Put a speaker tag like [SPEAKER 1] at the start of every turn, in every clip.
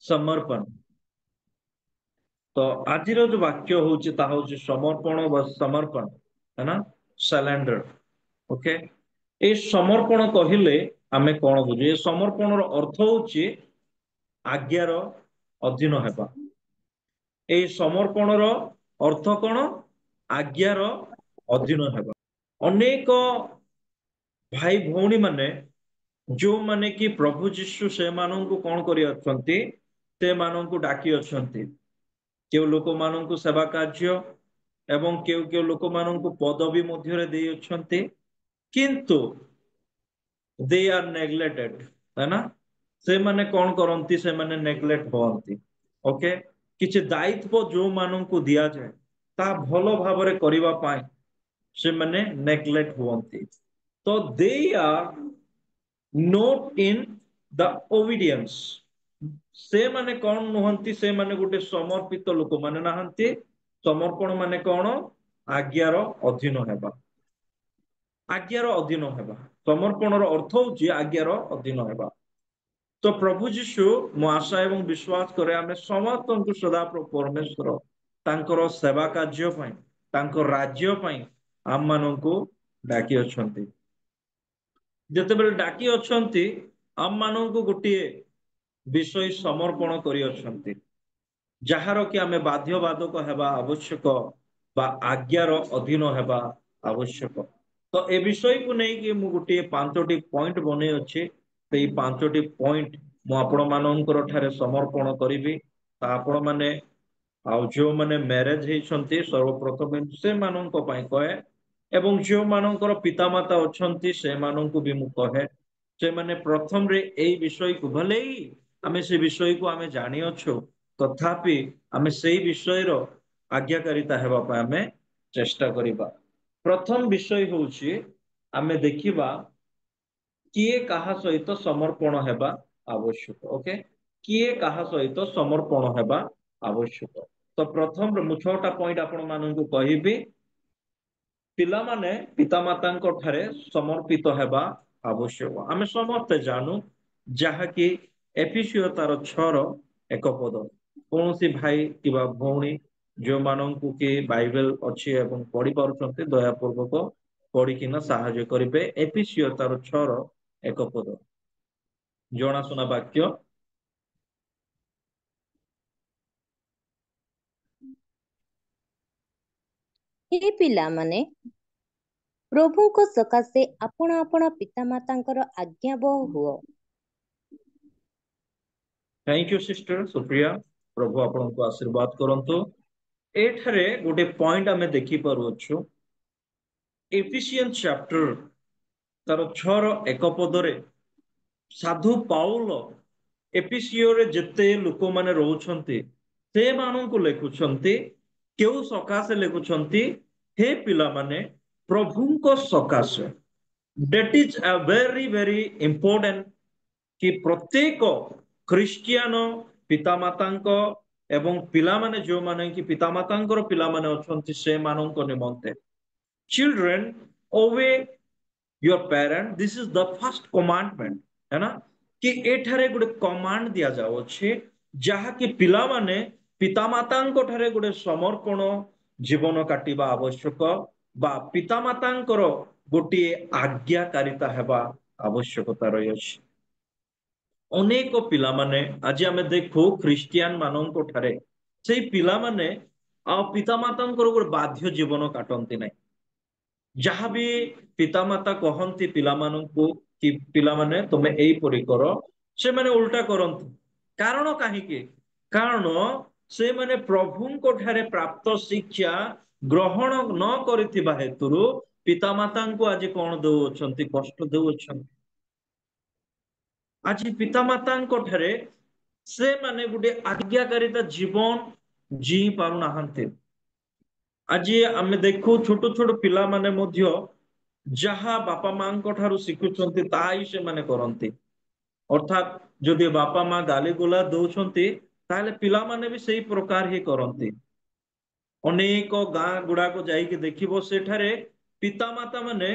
[SPEAKER 1] समर्पण। तो आज जो वाक्य हूँ समर्पण व समर्पण है ना, सरेंडर। ओके, ये समर्पण कहले आमे कौन बुझे? ये समर्पण अर्थ हूँ आज्ञार अधीन हेबा। ये समर्पण अर्थ कौन? आज्ञार अधीन हेबा। अनेक भाई भौणी माने जो माने कि प्रभु जीशु से माननकु कौन करी अछंती, से माननकु डाकी अछंती। केउ लोक माननकु सेवा कार्य एवं केउ केउ लोक माननकु पदवी मध्यरे देई अछंती, किंतु दे आर नेग्लेक्टेड, है ना? से माने कौन करंती? से माने नेग्लेक्ट होंती। ओके, किछि दायित्व जो माननकु दिया जाए ता भलो भाबरे करिवा पाए से माने नेग्लेक्ट होंती। तो they are not in the obedience. से माने कौन नुहंती? से माने गोटे समर्पित लोक माने नाहंती। समर्पण माने कौन? आज्ञार अधीन हेबा। आज्ञार अधीन हेबा, समर्पणर अर्थ होची आज्ञार अधीन हेबा। तो प्रभु जीशु मो आशा एवं विश्वास करे आमे समस्त सदा परमेश्वर तांकर सेवा कार्य पई, तांकर राज्य पई आम माननकु डाकी अछंती। जेतेबेले डाकी अछंती आम माननकु गोटिए विषय समर्पण करी अछंती, ଯାହାର କି ଆମେ ବାଧ୍ୟବାଧକ ହେବା ଆବଶ୍ୟକ ବା ଆଜ୍ଞାର ଅଧୀନ ହେବା ଆବଶ୍ୟକ। ତ ଏ ବିଷୟକୁ ନେଇକି ମୁଁ ଗୋଟିଏ 5ଟି ପଏଣ୍ଟ ବନେଇ ଅଛି। ସେଇ 5ଟି ପଏଣ୍ଟ ମୁଁ ଆପଣମାନଙ୍କର ଠାରେ ସମର୍ପଣ କରିବି। ଆପଣମାନେ ଆଉ ଯେଉଁମାନେ ମ୍ୟାରେଜ ହେଇଛନ୍ତି ସର୍ବପ୍ରଥମେ ସେମାନଙ୍କ ପାଇଁ କହେ, ଏବଂ ଯେଉଁମାନଙ୍କର ପିତାମାତା ଅଛନ୍ତି ସେମାନଙ୍କୁ ବି ମୁଁ କହେ, ସେମାନେ ପ୍ରଥମରେ ଏଇ ବିଷୟକୁ ଭଲେ ଆମେ ସେ ବିଷୟକୁ ଆମେ ଜାଣିଅଛୁ, तथापि आमे सेई विषयर आज्ञाकारिता हेबा पे आमे चेष्टा करिबा। प्रथम विषय होउची आमे देखिबा किए काहा सहित समर्पण हेबा आवश्यक। ओके, किए काहा सहित समर्पण हेबा आवश्यक। तो प्रथम मु 6टा पॉइंट आपण माननकु कहिबी। पिला माने पितामातांको ठारे समर्पित हेबा आवश्यक। आमे समस्त जानू जहा कि एफिसियो तार 6 रो 1 पद। कौन सी भाई कि भौणी जो माननकु कि बाइबल अच्छी एवं पढ़ी पारुछन्ते दयापूर्वक पढ़िकिना साहाय्य करिवे। एफिसियो तार 6 रो 1 पद जनाशुना वाक्य।
[SPEAKER 2] हे पिलामाने प्रभुको सकाशे आपण आपण पितामातांकर आज्ञाबह हुओ।
[SPEAKER 1] थैंक यू सिस्टर सुप्रिया, प्रभु आपनको आशीर्वाद करंतु। एठारे गोटे पॉइंट आमे देखि पारुछु, एफिसियन चैप्टर तार 6 रो 1 पदरे साधु पाउल एफिसियोरे जेते लोक माने रहउछन्ते से माननकु लेखुछन्ते। केउ सकाशे लेखुछन्ते? हे पिला माने प्रभुको सकाशे। That is a very very important कि प्रत्येक ख्रिस्टियन पितामातांको एवं पिला माने जो माने कि पितामातांकर पिला माने अछन्ति से माननको निमंते, children obey your parent, this is the first commandment, है ना? कि एठारे गोटे कमांड दिया जाओ छे जहा कि पिला माने पितामातांको ठारे गोटे समर्पण जीवन काटिबा आवश्यक बा पितामातांकर गोटिए आज्ञाकारिता हेबा आवश्यकता रही अछि। अनेक पिला माने आज आमे देखो ख्रिस्टियन माननको ठारे सेई पिला माने आ पितामातांकर गोटे बाध्य जीवन काटंती नै। जहाँ भी पितामाता कहती पिलामानंकु कि पिलामाने तुमे एई परि करो, से माने उल्टा करंती। कारण काहीकि? कारण से माने प्रभुंको ठारे प्राप्त शिक्षा ग्रहण न करिथिबा हेतुरु पितामातांकु आज कोन देउछंती? कष्ट देउछंती। आज पितामातांको ठारे से माने गुटे आज्ञाकारिता जीवन जी पारु नाहंती। आज आमे देखु छोट छोट पिला माने मध्य जहा बापा मां ठारू शिखुछंती ताहा ही से माने करंती। अर्थात जदि बापा मां गाली गुला दउछंती ताहले पिला माने भी सेही प्रकार ही करंती। अनेक गां गुडा को जाइके देखिबो सेठारे पिता माता माने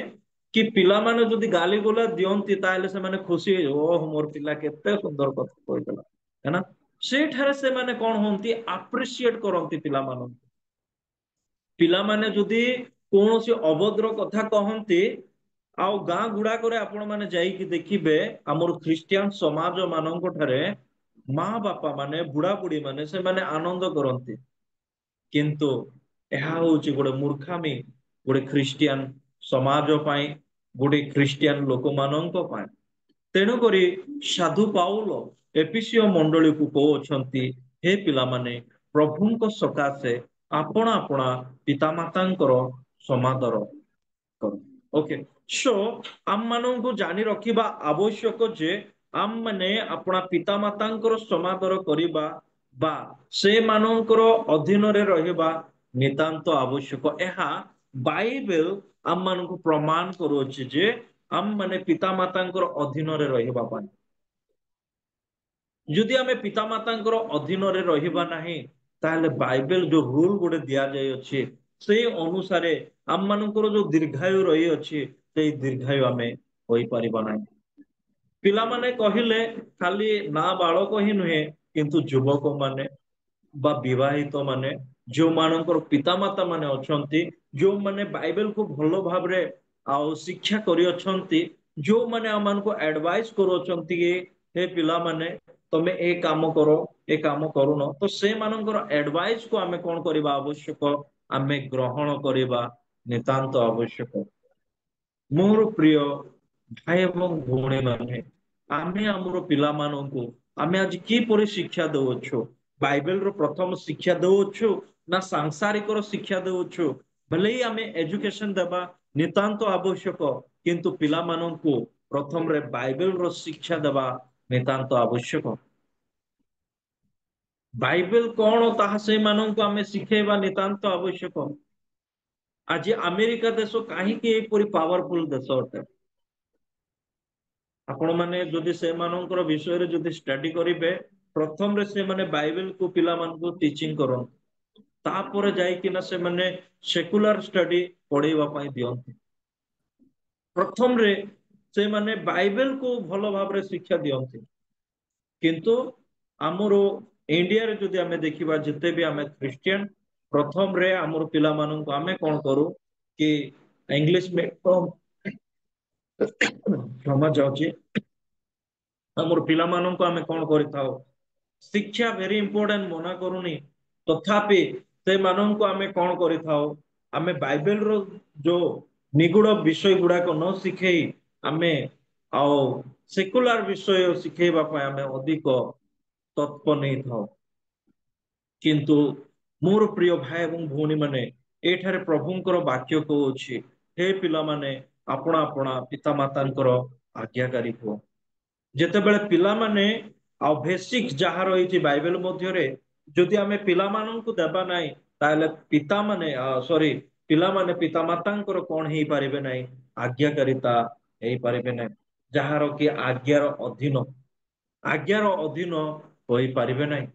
[SPEAKER 1] कि पिला माने जदि गाली गुला दियंती ताहले से माने खुशी ओह मोर पिला केते सुंदर कथा कहला, है ना? ସେଠାରେ ସେମାନେ କଣ ହୁଅନ୍ତି ଆପ୍ରିସିଏଟ କରନ୍ତି ପିଲାମାନଙ୍କୁ। ପିଲାମାନେ ଯଦି କୌଣସି ଅଭଦ୍ର କଥା କହନ୍ତି ଆଉ ଗାଁ ଗୁଡାକରେ ଆପଣ ମାନେ ଯାଇକି ଦେଖିବେ ଆମର ଖ୍ରୀଷ୍ଟିଆନ ସମାଜ ମାନଙ୍କ ଠାରେ ମା ବାପା ମାନେ ବୁଢା ବୁଢୀ ମାନେ ସେମାନେ ଆନନ୍ଦ କରନ୍ତି। କିନ୍ତୁ ଏହା ହଉଛି ଗୋଟେ ମୂର୍ଖାମି ଗୋଟେ ଖ୍ରୀଷ୍ଟିଆନ ସମାଜ ପାଇଁ ଗୋଟେ ଖ୍ରୀଷ୍ଟିଆନ ଲୋକମାନଙ୍କ ପାଇଁ। ତେଣୁକରି ସାଧୁ ପାଉଲ ଏପିସିଓ ମଣ୍ଡଳୀକୁ କହୁଅଛନ୍ତି ହେ ପିଲାମାନେ ପ୍ରଭୁଙ୍କ ସକାଶେ ଆପଣା ଆପଣା ପିତାମାତାଙ୍କର ସମାଦର ଓକେ ସୋ ଆମ ମାନଙ୍କୁ ଜାଣି ରଖିବା ଆବଶ୍ୟକ ଯେ ଆମ ମାନେ ଆପଣା ପିତାମାତାଙ୍କର ସମାଦର କରିବା ବା ସେମାନଙ୍କର ଅଧୀନରେ ରହିବା ନିତାନ୍ତ ଆବଶ୍ୟକ। ଏହା ବାଇବେଲ ଆମ ମାନଙ୍କୁ ପ୍ରମାଣ କରୁଅଛି ଯେ ଆମ ମାନେ ପିତାମାତାଙ୍କର ଅଧୀନରେ ରହିବା ପାଇଁ। ଯଦି ଆମେ ପିତାମାତାଙ୍କର ଅଧୀନରେ ରହିବା ନାହିଁ ତାହେଲେ ବାଇବେଲ ଯୋଉ ରୁଲ ଗୋଟେ ଦିଆଯାଇଅଛି ସେଇ ଅନୁସାରେ ଆମ ମାନଙ୍କର ଯୋଉ ଦୀର୍ଘାୟୁ ରହିଅଛି ସେଇ ଦୀର୍ଘାୟୁ ଆମେ ହୋଇପାରିବା ନାହିଁ। ପିଲାମାନେ କହିଲେ ଖାଲି ନା ବାଳକ ହିଁ ନୁହେଁ କିନ୍ତୁ ଯୁବକ ମାନେ ବା ବିବାହିତ ମାନେ ଯୋଉମାନଙ୍କର ପିତାମାତା ମାନେ ଅଛନ୍ତି ଯୋଉମାନେ ବାଇବେଲକୁ ଭଲ ଭାବରେ ଆଉ ଶିକ୍ଷା କରିଅଛନ୍ତି ଯୋଉମାନେ ଆମମାନଙ୍କୁ ଆଡଭାଇସ କରୁଅଛନ୍ତି କି ହେ ପିଲାମାନେ ତମେ ଏ କାମ କର ଏ କାମ କରୁନ ତ ସେମାନଙ୍କର ଆଡଭାଇସ କୁ ଆମେ କଣ କରିବା ଆବଶ୍ୟକ ଆମେ ଗ୍ରହଣ କରିବା ନିତାନ୍ତ ଆବଶ୍ୟକ। ମୋର ପ୍ରିୟ ଭାଇ ଏବଂ ଭଉଣୀ ମାନେ ଆମେ ଆମର ପିଲାମାନଙ୍କୁ ଆମେ ଆଜି କିପରି ଶିକ୍ଷା ଦଉଅଛୁ ବାଇବେଲ ର ପ୍ରଥମ ଶିକ୍ଷା ଦଉଅଛୁ ନା ସାଂସାରିକର ଶିକ୍ଷା ଦଉଛୁ ଭଲେ ଆମେ ଏଜୁକେସନ ଦେବା ନିତାନ୍ତ ଆବଶ୍ୟକ କିନ୍ତୁ ପିଲାମାନଙ୍କୁ ପ୍ରଥମରେ ବାଇବେଲ ର ଶିକ୍ଷା ଦେବା ନିତାନ୍ତ ଆବଶ୍ୟକ। ବାଇବେଲ କଣ ତାହା ସେଇମାନଙ୍କୁ ଆମେ ଶିଖେଇବା ନିତାନ୍ତ ଆବଶ୍ୟକ। ଆଜି ଆମେରିକା ଦେଶ କାହିଁକି ଏପରି ପାୱାରଫୁଲ ଦେଶ ଅଟେ? ଆପଣ ମାନେ ଯଦି ସେମାନଙ୍କର ବିଷୟରେ ଯଦି ଷ୍ଟଡି କରିବେ ପ୍ରଥମରେ ସେମାନେ ବାଇବେଲକୁ ପିଲାମାନଙ୍କୁ ଟିଚିଂ କରନ୍ତି। ତାପରେ ଯାଇକିନା ସେମାନେ ସେକୁଲାର ଷ୍ଟଡି ପଢେଇବା ପାଇଁ ଦିଅନ୍ତି। ପ୍ରଥମରେ ସେମାନେ ବାଇବେଲକୁ ଭଲ ଭାବରେ ଶିକ୍ଷା ଦିଅନ୍ତି। କିନ୍ତୁ ଆମର ଇଣ୍ଡିଆରେ ଯଦି ଆମେ ଦେଖିବା ଯେତେ ବି ଆମେ ଖ୍ରୀଷ୍ଟିଆନ ପ୍ରଥମରେ ଆମର ପିଲାମାନଙ୍କୁ ଆମେ କଣ କରୁ କି ଇଂଲିଶ କ୍ଷମା ଚାହୁଁଛି ଆମର ପିଲାମାନଙ୍କୁ ଆମେ କଣ କରିଥାଉ ଶିକ୍ଷା ଭେରି ଇମ୍ପୋର୍ଟାଣ୍ଟ ମନା କରୁନି ତଥାପି ସେମାନଙ୍କୁ ଆମେ କଣ କରିଥାଉ ଆମେ ବାଇବେଲ ର ଯୋଉ ନିଗୁଡ ବିଷୟ ଗୁଡାକ ନ ଶିଖେଇ ଆମେ ଆଉ ସେକୁଲାର ବିଷୟ ଶିଖେଇବା ପାଇଁ ଆମେ ଅଧିକ ତତ୍ପ ନେଇଥାଉ। କିନ୍ତୁ ମୋର ପ୍ରିୟ ଭାଇ ଏବଂ ଭଉଣୀ ମାନେ ଏଇଠାରେ ପ୍ରଭୁଙ୍କର ବାକ୍ୟ କହୁଅଛି ହେ ପିଲାମାନେ ଆପଣା ଆପଣା ପିତାମାତାଙ୍କର ଆଜ୍ଞାକାରୀ ହୁଅ। ଯେତେବେଳେ ପିଲାମାନେ ଆଉ ବେସିକ ଯାହା ରହିଛି ବାଇବେଲ ମଧ୍ୟରେ ଯଦି ଆମେ ପିଲାମାନଙ୍କୁ ଦେବା ନାହିଁ ତାହେଲେ ପିତାମାନେ ସରି ପିଲାମାନେ ପିତାମାତାଙ୍କର କଣ ହେଇପାରିବେ ନାହିଁ ଆଜ୍ଞାକାରିତା ହେଇପାରିବେ ନାହିଁ। ଯାହାର କି ଆଜ୍ଞାର ଅଧୀନ ଆଜ୍ଞାର ଅଧୀନ ହୋଇପାରିବେ ନାହିଁ।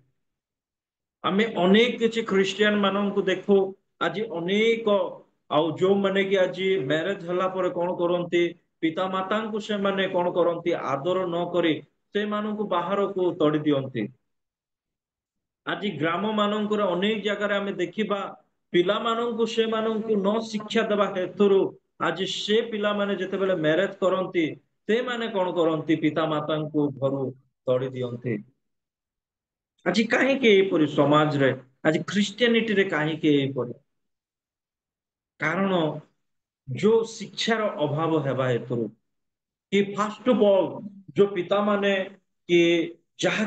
[SPEAKER 1] ଆମେ ଅନେକ କିଛି ଖ୍ରୀଷ୍ଟିଆନ ମାନଙ୍କୁ ଦେଖୁ ଆଜି ଅନେକ ଆଉ ଯୋଉମାନେ କି ଆଜି ମ୍ୟାରେଜ ହେଲା ପରେ କଣ କରନ୍ତି ପିତା ମାତାଙ୍କୁ ସେମାନେ କଣ କରନ୍ତି ଆଦର ନ କରି ସେମାନଙ୍କୁ ବାହାରକୁ ତଡି ଦିଅନ୍ତି। ଆଜି ଗ୍ରାମ ମାନଙ୍କରେ ଅନେକ ଜାଗାରେ ଆମେ ଦେଖିବା ପିଲାମାନଙ୍କୁ ସେମାନଙ୍କୁ ନ ଶିକ୍ଷା ଦେବା ହେତୁରୁ ଆଜି ସେ ପିଲାମାନେ ଯେତେବେଳେ ମ୍ୟାରେଜ କରନ୍ତି ସେମାନେ କଣ କରନ୍ତି ପିତା ମାତାଙ୍କୁ ଘରୁ ତଡି ଦିଅନ୍ତି। ଆଜି କାହିଁକି ଏଇପରି ସମାଜରେ ଆଜି ଖ୍ରୀଷ୍ଟିଆନିଟିରେ କାହିଁକି ଏଇପରି କାରଣ ଯୋଉ ଶିକ୍ଷାର ଅଭାବ ହେବା ହେତୁରୁ କି ଫାଷ୍ଟ ଅଫ ଅଲ୍ ଯୋଉ ପିତା ମାନେ କି ଯାହା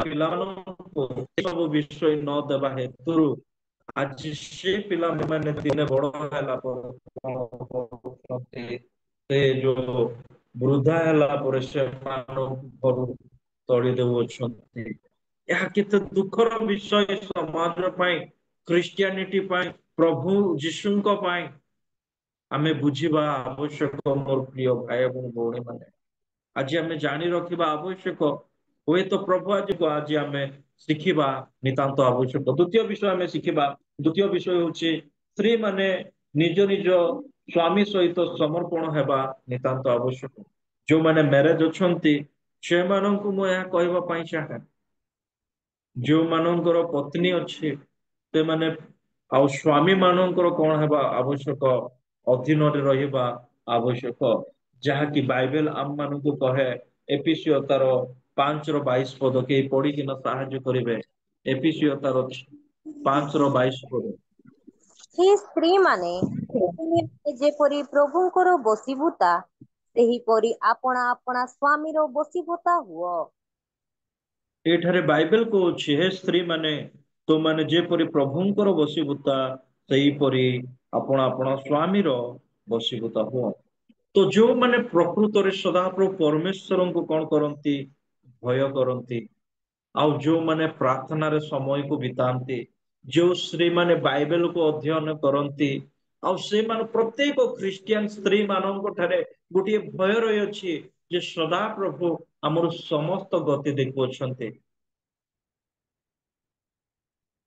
[SPEAKER 1] ପିଲାମାନଙ୍କୁ ଏ ସବୁ ବିଷୟ ନ ଦେବା ହେତୁରୁ ଆଜି ସେ ପିଲାମାନେ ଦିନେ ବଡ ହେଲା ପରେ କଣ କରୁଛନ୍ତି ସେ ଯୋଉ ବୃଦ୍ଧା ହେଲା ପରେ ସେମାନଙ୍କୁ ଘରୁ ତଡି ଦଉଅଛନ୍ତି। ଏହା କେତେ ଦୁଃଖର ବିଷୟ ସମାଜ ପାଇଁ ଖ୍ରୀଷ୍ଟିଆନିଟି ପାଇଁ ପ୍ରଭୁ ଯୀଶୁଙ୍କ ପାଇଁ ଆମେ ବୁଝିବା ଆବଶ୍ୟକ ମୋର ପ୍ରିୟ ଭାଇ ଏବଂ ଭଉଣୀ ମାନେ। ଆଜି ଆମେ ଜାଣି ରଖିବା ଆବଶ୍ୟକ ହୁଏତ ପ୍ରଭୁ ଆଜି ଆମେ ଶିଖିବା ନିତାନ୍ତ ଆବଶ୍ୟକ। ଦ୍ଵିତୀୟ ବିଷୟ ଆମେ ଶିଖିବା ଦ୍ଵିତୀୟ ବିଷୟ ହଉଛି ସ୍ତ୍ରୀ ମାନେ ନିଜ ନିଜ ସ୍ଵାମୀ ସହିତ ସମର୍ପଣ ହେବା ନିତାନ୍ତ ଆବଶ୍ୟକ। ଯୋଉମାନେ ମ୍ୟାରେଜ ଅଛନ୍ତି ସେମାନଙ୍କୁ ମୁଁ ଏହା କହିବା ପାଇଁ ଚାହେଁ, ଯୋଉମାନଙ୍କର ପତ୍ନୀ ଅଛି ସେମାନେ ଆଉ ସ୍ୱାମୀ ମାନଙ୍କର କଣ ହେବା ଆବଶ୍ୟକ, ଅଧୀନରେ ରହିବା ଆବଶ୍ୟକ, ଯାହାକି ବାଇବେଲ ଆମ ମାନଙ୍କୁ କହେ। ଏପିସିଓ ତାର 5:22 କେହି ପଢିକିନା ସାହାଯ୍ୟ କରିବେ। ଏପିସିଓ ତାର 5:22।
[SPEAKER 2] ହେ ସ୍ତ୍ରୀ ମାନେ ତୁମେ ଯେପରି ପ୍ରଭୁଙ୍କର ବଶୀଭୂତା, ସେହିପରି ଆପଣା ଆପଣା ସ୍ୱାମୀର ବଶୀଭୂତା ହୁଅ।
[SPEAKER 1] ଏଠାରେ ବାଇବେଲ କହୁଛି, ହେ ସ୍ତ୍ରୀ ମାନେ ତୁମମାନେ ଯେପରି ପ୍ରଭୁଙ୍କର ବଶୀଭୂତା, ସେହିପରି ଆପଣ ଆପଣ ସ୍ୱାମୀର ବଶୀଭୂତା ହୁଅ। ତ ଯୋଉମାନେ ପ୍ରକୃତରେ ସଦାପ୍ରଭୁ ପରମେଶ୍ୱରଙ୍କୁ କଣ କରନ୍ତି, ଭୟ କରନ୍ତି, ଆଉ ଯୋଉମାନେ ପ୍ରାର୍ଥନାରେ ସମୟକୁ ବିତାନ୍ତି, ଯୋଉ ସ୍ତ୍ରୀ ମାନେ ବାଇବେଲକୁ ଅଧ୍ୟୟନ କରନ୍ତି, ଆଉ ସେମାନେ ପ୍ରତ୍ୟେକ ଖ୍ରୀଷ୍ଟିଆନ ସ୍ତ୍ରୀ ମାନଙ୍କ ଠାରେ ଗୋଟିଏ ଭୟ ରହିଅଛି ଯେ ସଦାପ୍ରଭୁ ଆମର ସମସ୍ତ ଗତି ଦେଖୁଅଛନ୍ତି।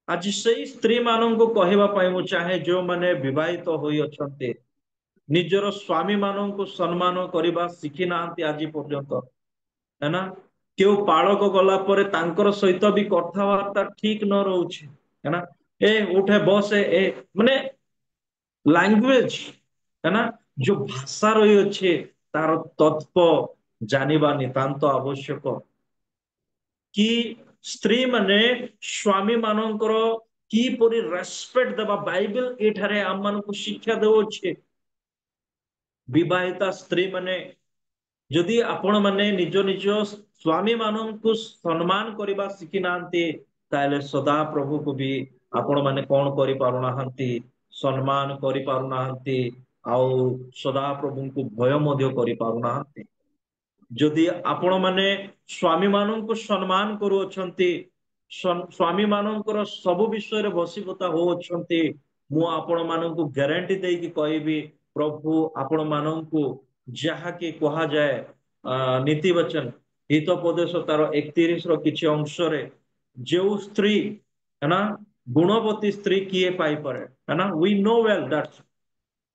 [SPEAKER 1] ଆଜି ସେଇ ସ୍ତ୍ରୀ ମାନଙ୍କୁ କହିବା ପାଇଁ ମୁଁ ଚାହେଁ, ଯୋଉମାନେ ବିବାହିତ ହୋଇଅଛନ୍ତି, ନିଜର ସ୍ୱାମୀ ମାନଙ୍କୁ ସମ୍ମାନ କରିବା ଶିଖି ନାହାନ୍ତି ଆଜି ପର୍ଯ୍ୟନ୍ତ, है ना। କେଉ ପାଳକ ଗଲା ପରେ ତାଙ୍କର ସହିତ ବି କଥାବାର୍ତ୍ତା ଠିକ ନ ରହୁଛି, है ना। ଏ ଉଠେ ବସେ, ଏ ମାନେ ଲାଙ୍ଗୁଏଜ, है ना, ଯୋଉ ଭାଷା ରହିଅଛି ତାର ତତ୍ଵ ଜାଣିବା ନିତାନ୍ତ ଆବଶ୍ୟକ। କି ସ୍ତ୍ରୀ ମାନେ ସ୍ୱାମୀ ମାନଙ୍କର କିପରି ରେସପେକ୍ଟ ଦେବା, ବାଇବେଲ ଏଠାରେ ଆମ ମାନଙ୍କୁ ଶିକ୍ଷା ଦେଉଅଛି। ବିବାହିତା ସ୍ତ୍ରୀ ମାନେ ଯଦି ଆପଣ ମାନେ ନିଜ ନିଜ ସ୍ୱାମୀ ମାନଙ୍କୁ ସମ୍ମାନ କରିବା ଶିଖି ନାହାନ୍ତି, ତାହେଲେ ସଦା ପ୍ରଭୁକୁ ବି ଆପଣ ମାନେ କଣ କରିପାରୁନାହାନ୍ତି, ସମ୍ମାନ କରିପାରୁନାହାନ୍ତି, ଆଉ ସଦା ପ୍ରଭୁଙ୍କୁ ଭୟ ମଧ୍ୟ କରିପାରୁନାହାନ୍ତି। ଯଦି ଆପଣ ମାନେ ସ୍ୱାମୀ ମାନଙ୍କୁ ସମ୍ମାନ କରୁଅଛନ୍ତି, ସ୍ୱାମୀ ମାନଙ୍କର ସବୁ ବିଷୟରେ ବଶୀଭୂତା ହଉଅଛନ୍ତି, ମୁଁ ଆପଣ ମାନଙ୍କୁ ଗ୍ୟାରେଣ୍ଟି ଦେଇକି କହିବି, ପ୍ରଭୁ ଆପଣ ମାନଙ୍କୁ ଯାହାକି କୁହାଯାଏ ନୀତି ବଚନ ହିତୋପଦେଶ ତାର 31 ର କିଛି ଅଂଶରେ, ଯେଉଁ ସ୍ତ୍ରୀ, है ना, ଗୁଣବତୀ ସ୍ତ୍ରୀ କିଏ ପାଇପାରେ, है ना, we know well that,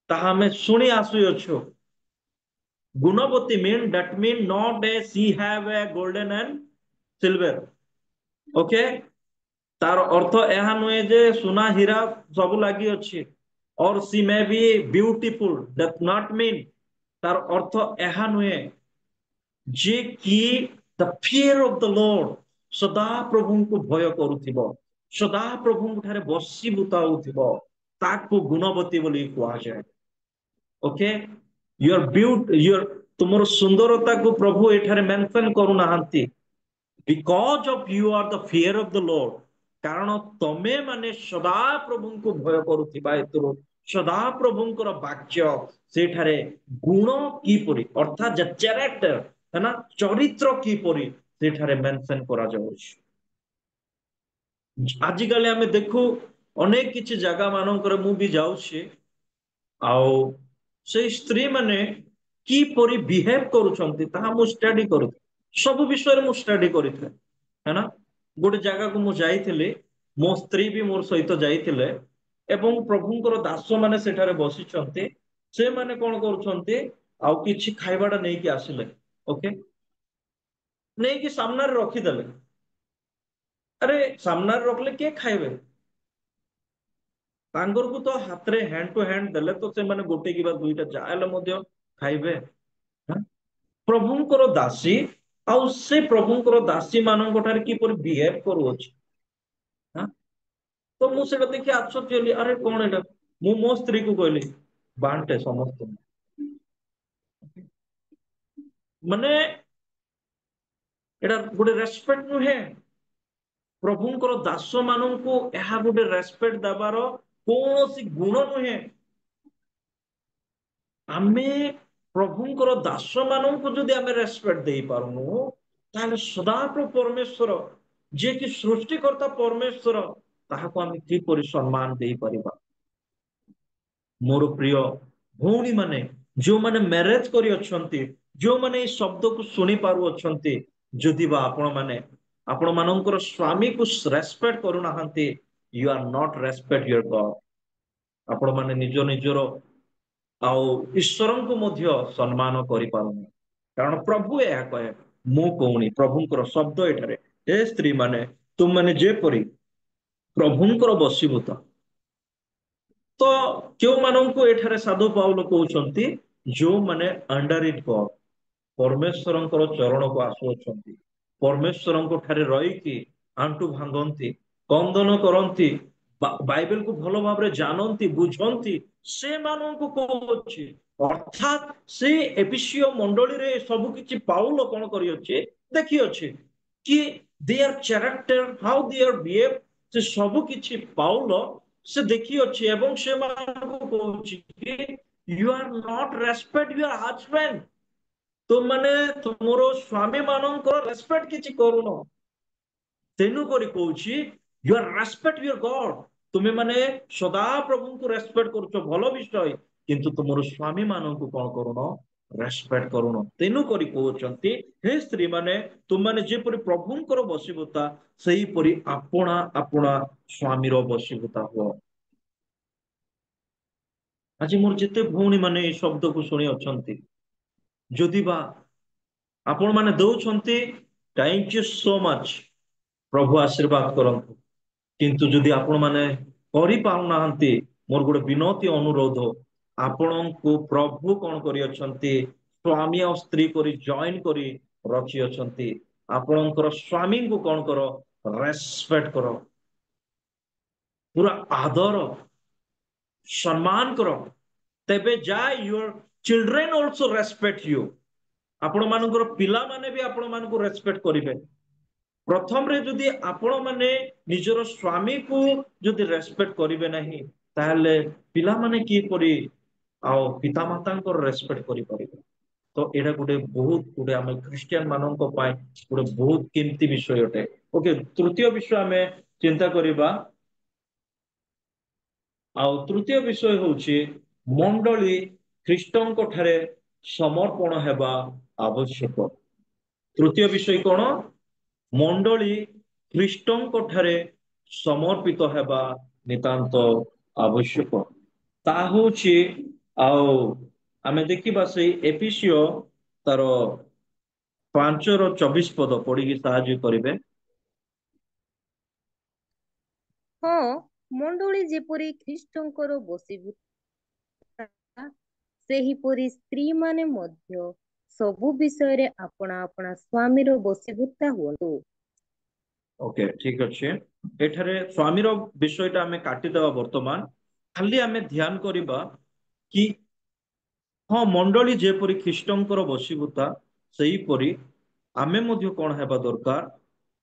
[SPEAKER 1] ତାହା ଆମେ ଶୁଣି ଆସୁଅଛୁ। ଗୁଣବତୀ mean not a she have a golden and silver, okay. ତାର ଅର୍ଥ ଏହା ନୁହେଁ ଯେ ସୁନା ହୀରା ସବୁ ଲାଗି ଅଛି, or she may be beautiful, that not mean, ତାର ଅର୍ଥ ଏହା ନୁହେଁ ଯେ କି the fear of the Lord, ସଦା ପ୍ରଭୁଙ୍କୁ ଭୟ କରୁଥିବ, ସଦା ପ୍ରଭୁଙ୍କ ଠାରେ ବଶୀଭୂତ ହଉଥିବ, ତାକୁ ଗୁଣବତୀ ବୋଲି କୁହାଯାଏ। ଓକେ, ୟୁର ବ୍ୟୁଟି, ୟୁର ତୁମର ସୁନ୍ଦରତାକୁ ପ୍ରଭୁ ଏଠାରେ ମେନସନ କରୁନାହାନ୍ତି। Because of you are the fear of the lord, କାରଣ ତମେ ମାନେ ସଦା ପ୍ରଭୁଙ୍କୁ ଭୟ କରୁଥିବା ହେତୁରୁ ସଦା ପ୍ରଭୁଙ୍କର ବାକ୍ୟ ସେଠାରେ ଗୁଣ କିପରି, ଅର୍ଥାତ୍ କ୍ୟାରେକ୍ଟର, ହେଲା ଚରିତ୍ର କିପରି ସେଠାରେ ମେନସନ କରାଯାଉଛି। ଆଜିକାଲି ଆମେ ଦେଖୁ ଅନେକ କିଛି ଜାଗା ମାନଙ୍କରେ, ମୁଁ ବି ଯାଉଛି, ଆଉ ସେଇ ସ୍ତ୍ରୀ ମାନେ କିପରି ବିହେଭ କରୁଛନ୍ତି ତାହା ମୁଁ ଷ୍ଟଡି କରୁଛି। ସବୁ ବିଷୟରେ ମୁଁ ଷ୍ଟଡି କରିଥାଏ, ହେଲା। ଗୋଟେ ଜାଗାକୁ ମୁଁ ଯାଇଥିଲି, ମୋ ସ୍ତ୍ରୀ ବି ମୋର ସହିତ ଯାଇଥିଲେ, ଏବଂ ପ୍ରଭୁଙ୍କର ଦାସ ମାନେ ସେଠାରେ ବସିଛନ୍ତି, ସେମାନେ କଣ କରୁଛନ୍ତି, ଆଉ କିଛି ଖାଇବାଟା ନେଇକି ଆସିଲେ, ଓକେ, ନେଇକି ସାମ୍ନାରେ ରଖିଦେଲେ। ଆରେ ସାମ୍ନାରେ ରଖିଲେ କିଏ ଖାଇବେ, ତାଙ୍କରକୁ ତ ହାତରେ ହ୍ୟାଣ୍ଡ ଟୁ ହ୍ୟାଣ୍ଡ ଦେଲେ ତ ସେମାନେ ଗୋଟେ କିମ୍ବା ଦୁଇଟା ଯାହା ହେଲେ ମଧ୍ୟ ଖାଇବେ। ହଁ? ପ୍ରଭୁଙ୍କର ଦାସୀ, ଆଉ ସେ ପ୍ରଭୁଙ୍କର ଦାସୀ ମାନଙ୍କ ଠାରେ କିପରି ବିହେଭ କରୁଅଛି। ହଁ? ତ ମୁଁ ସେଇଟା ଦେଖି ଆଶ୍ଚର୍ଯ୍ୟ ହେଲି, ଆରେ କଣ ଏଇଟା। ମୁଁ ମୋ ସ୍ତ୍ରୀ କୁ କହିଲି, ବାଣ୍ଟେ ସମସ୍ତଙ୍କୁ, ମାନେ ଏଇଟା ଗୋଟେ ରେସପେକ୍ଟ ନୁହେଁ। ପ୍ରଭୁଙ୍କର ଦାସ ମାନଙ୍କୁ ଏହା ଗୋଟେ ରେସପେକ୍ଟ ଦେବାର କୌଣସି ଗୁଣ ନୁହେଁ। ଆମେ ପ୍ରଭୁଙ୍କର ଦାସ ମାନଙ୍କୁ ଯଦି ଆମେ ରେସପେକ୍ଟ ଦେଇପାରୁନୁ, ତାହେଲେ ସଦାପ୍ରଭୁ ପରମେଶ୍ୱର, ଯିଏକି ସୃଷ୍ଟିକର୍ତ୍ତା ପରମେଶ୍ୱର, ତାହାକୁ ଆମେ କିପରି ସମ୍ମାନ ଦେଇପାରିବା। ମୋର ପ୍ରିୟ ଭଉଣୀ ମାନେ, ଯୋଉମାନେ ମ୍ୟାରେଜ କରିଅଛନ୍ତି, ଯୋଉମାନେ ଏଇ ଶବ୍ଦକୁ ଶୁଣି ପାରୁଅଛନ୍ତି, ଯଦି ବା ଆପଣ ମାନେ ଆପଣ ମାନଙ୍କର ସ୍ୱାମୀକୁ ରେସପେକ୍ଟ କରୁନାହାନ୍ତି, you are not respect your God. ଆପଣ ମାନେ ନିଜ ନିଜର ଆଉ ଈଶ୍ୱରଙ୍କୁ ମଧ୍ୟ ସମ୍ମାନ କରିପାରୁନି, କାରଣ ପ୍ରଭୁ ଏହା କହେ, ମୁଁ କହୁନି ପ୍ରଭୁଙ୍କର ଶବ୍ଦ ଏଠାରେ ଏ ସ୍ତ୍ରୀ ମାନେ ତୁମମାନେ ଯେପରି ପ୍ରଭୁଙ୍କର ବଶୀଭୂତ। ତ କେଉଁମାନଙ୍କୁ ଏଠାରେ ସାଧୁ ପାଉଲ କହୁଛନ୍ତି? ଯୋଉମାନେ ଅଣ୍ଡର ଇଟ୍ ଗଡ୍, ପରମେଶ୍ୱରଙ୍କର ଚରଣକୁ ଆସୁଅଛନ୍ତି, ପରମେଶ୍ୱରଙ୍କ ଠାରେ ରହିକି ଆଣ୍ଠୁ ଭାଙ୍ଗନ୍ତି, କନ୍ଦନ କରନ୍ତି, ବାଇବେଲକୁ ଭଲ ଭାବରେ ଜାଣନ୍ତି, ବୁଝନ୍ତି, ସେମାନଙ୍କୁ କହୁଅଛି। ଅର୍ଥାତ୍ ସେ ଏଫିସିୟ ମଣ୍ଡଳୀରେ ସବୁ କିଛି ପାଉଲ କଣ କରିଅଛି ଦେଖିଅଛି କି their character, how they behave, ସେ ସବୁ କିଛି ପାଉଲ ସେ ଦେଖିଅଛି ଏବଂ ସେମାନଙ୍କୁ କହୁଛି କି you are not respect your husband, ତୁମମାନେ ତୁମର ସ୍ୱାମୀ ମାନଙ୍କର ରେସପେକ୍ଟ କିଛି କରୁନ। ତେଣୁ କରି କହୁଛି you are respect your God, ତୁମେ ମାନେ ସଦା ପ୍ରଭୁଙ୍କୁ ରେସପେକ୍ଟ କରୁଛ, ଭଲ ବିଷୟ, କିନ୍ତୁ ତୁମର ସ୍ୱାମୀ ମାନଙ୍କୁ କଣ କରୁନ? ରେସପେକ୍ଟ କରୁନ। ତେଣୁ କରି କହୁଛନ୍ତି ହେ ସ୍ତ୍ରୀ ମାନେ ତୁମମାନେ ଯେପରି ପ୍ରଭୁଙ୍କର ବଶୀଭୂତା ସେହିପରି ଆପଣା ଆପଣା ସ୍ୱାମୀର ବଶୀଭୂତା ହୁଅ। ଆଜି ମୋର ଯେତେ ଭଉଣୀ ମାନେ ଏଇ ଶବ୍ଦକୁ ଶୁଣି ଅଛନ୍ତି, ଯଦି ବା ଆପଣ ମାନେ ଦଉଛନ୍ତି, ଥ୍ୟାଙ୍କ ୟୁ ସୋ ମଚ୍, ପ୍ରଭୁ ଆଶୀର୍ବାଦ କରନ୍ତୁ। କିନ୍ତୁ ଯଦି ଆପଣ ମାନେ କରିପାରୁନାହାନ୍ତି, ମୋର ଗୋଟେ ବିନତି ଅନୁରୋଧ, ଆପଣଙ୍କୁ ପ୍ରଭୁ କଣ କରିଅଛନ୍ତି? ସ୍ୱାମୀ ଆଉ ସ୍ତ୍ରୀ କରି ଜଏନ କରି ରଖିଅଛନ୍ତି। ଆପଣଙ୍କର ସ୍ୱାମୀଙ୍କୁ କଣ କର? ରେସପେକ୍ଟ କର, ପୁରା ଆଦର ସମ୍ମାନ କର, ତେବେ ଯାଏ your children also respect you, ଆପଣ ମାନଙ୍କର ପିଲାମାନେ ବି ଆପଣ ମାନଙ୍କୁ ରେସପେକ୍ଟ କରିବେ। ପ୍ରଥମରେ ଯଦି ଆପଣ ମାନେ ନିଜର ସ୍ୱାମୀକୁ ଯଦି ରେସପେକ୍ଟ କରିବେ ନାହିଁ, ତାହେଲେ ପିଲାମାନେ କିପରି ଆଉ ପିତାମାତାଙ୍କର ରେସପେକ୍ଟ କରିପାରିବେ? ତ ଏଇଟା ଗୋଟେ ବହୁତ ଗୋଟେ ଆମେ ଖ୍ରୀଷ୍ଟିଆନ ମାନଙ୍କ ପାଇଁ ଗୋଟେ ବହୁତ କିମତି ବିଷୟ ଅଟେ। ଓକେ, ତୃତୀୟ ବିଷୟ ଆମେ ଚିନ୍ତା କରିବା। ଆଉ ତୃତୀୟ ବିଷୟ ହେଉଛି ମଣ୍ଡଳୀ ଖ୍ରୀଷ୍ଟଙ୍କ ଠାରେ ସମର୍ପଣ ହେବା ଆବଶ୍ୟକ। ତୃତୀୟ ବିଷୟ କଣ? ମଣ୍ଡଳୀ ଖ୍ରୀଷ୍ଟଙ୍କ ଠାରେ ସମର୍ପିତ ହେବା ନିତାନ୍ତ ଆବଶ୍ୟକ। ତାହା ହଉଛି, ଆଉ ଆମେ ଦେଖିବା ସେଇ ଏଫିସିଓ ତାର 5:24 ପଢିକି ସାହାଯ୍ୟ କରିବେ।
[SPEAKER 2] ହଁ, ମଣ୍ଡଳୀ ଯେପରି ଖ୍ରୀଷ୍ଟଙ୍କର ବଶୀଭୂତ, ସେହିପରି ସ୍ତ୍ରୀ ମାନେ ମଧ୍ୟ ସବୁ ବିଷୟରେ ଆପଣା ଆପଣା ସ୍ୱାମୀର ବଶୀଭୂତା ହୁଅନ୍ତୁ।
[SPEAKER 1] ଓକେ, ଠିକ ଅଛି। ଏଠାରେ ସ୍ୱାମୀର ବିଷୟଟା ଆମେ କାଟିଦେବା ବର୍ତ୍ତମାନ। ଖାଲି ଆମେ ଧ୍ୟାନ କରିବା କି ହଁ, ମଣ୍ଡଳୀ ଯେପରି ଖ୍ରୀଷ୍ଟଙ୍କର ବଶୀଭୂତା, ସେହିପରି ଆମେ ମଧ୍ୟ କଣ ହେବା ଦରକାର?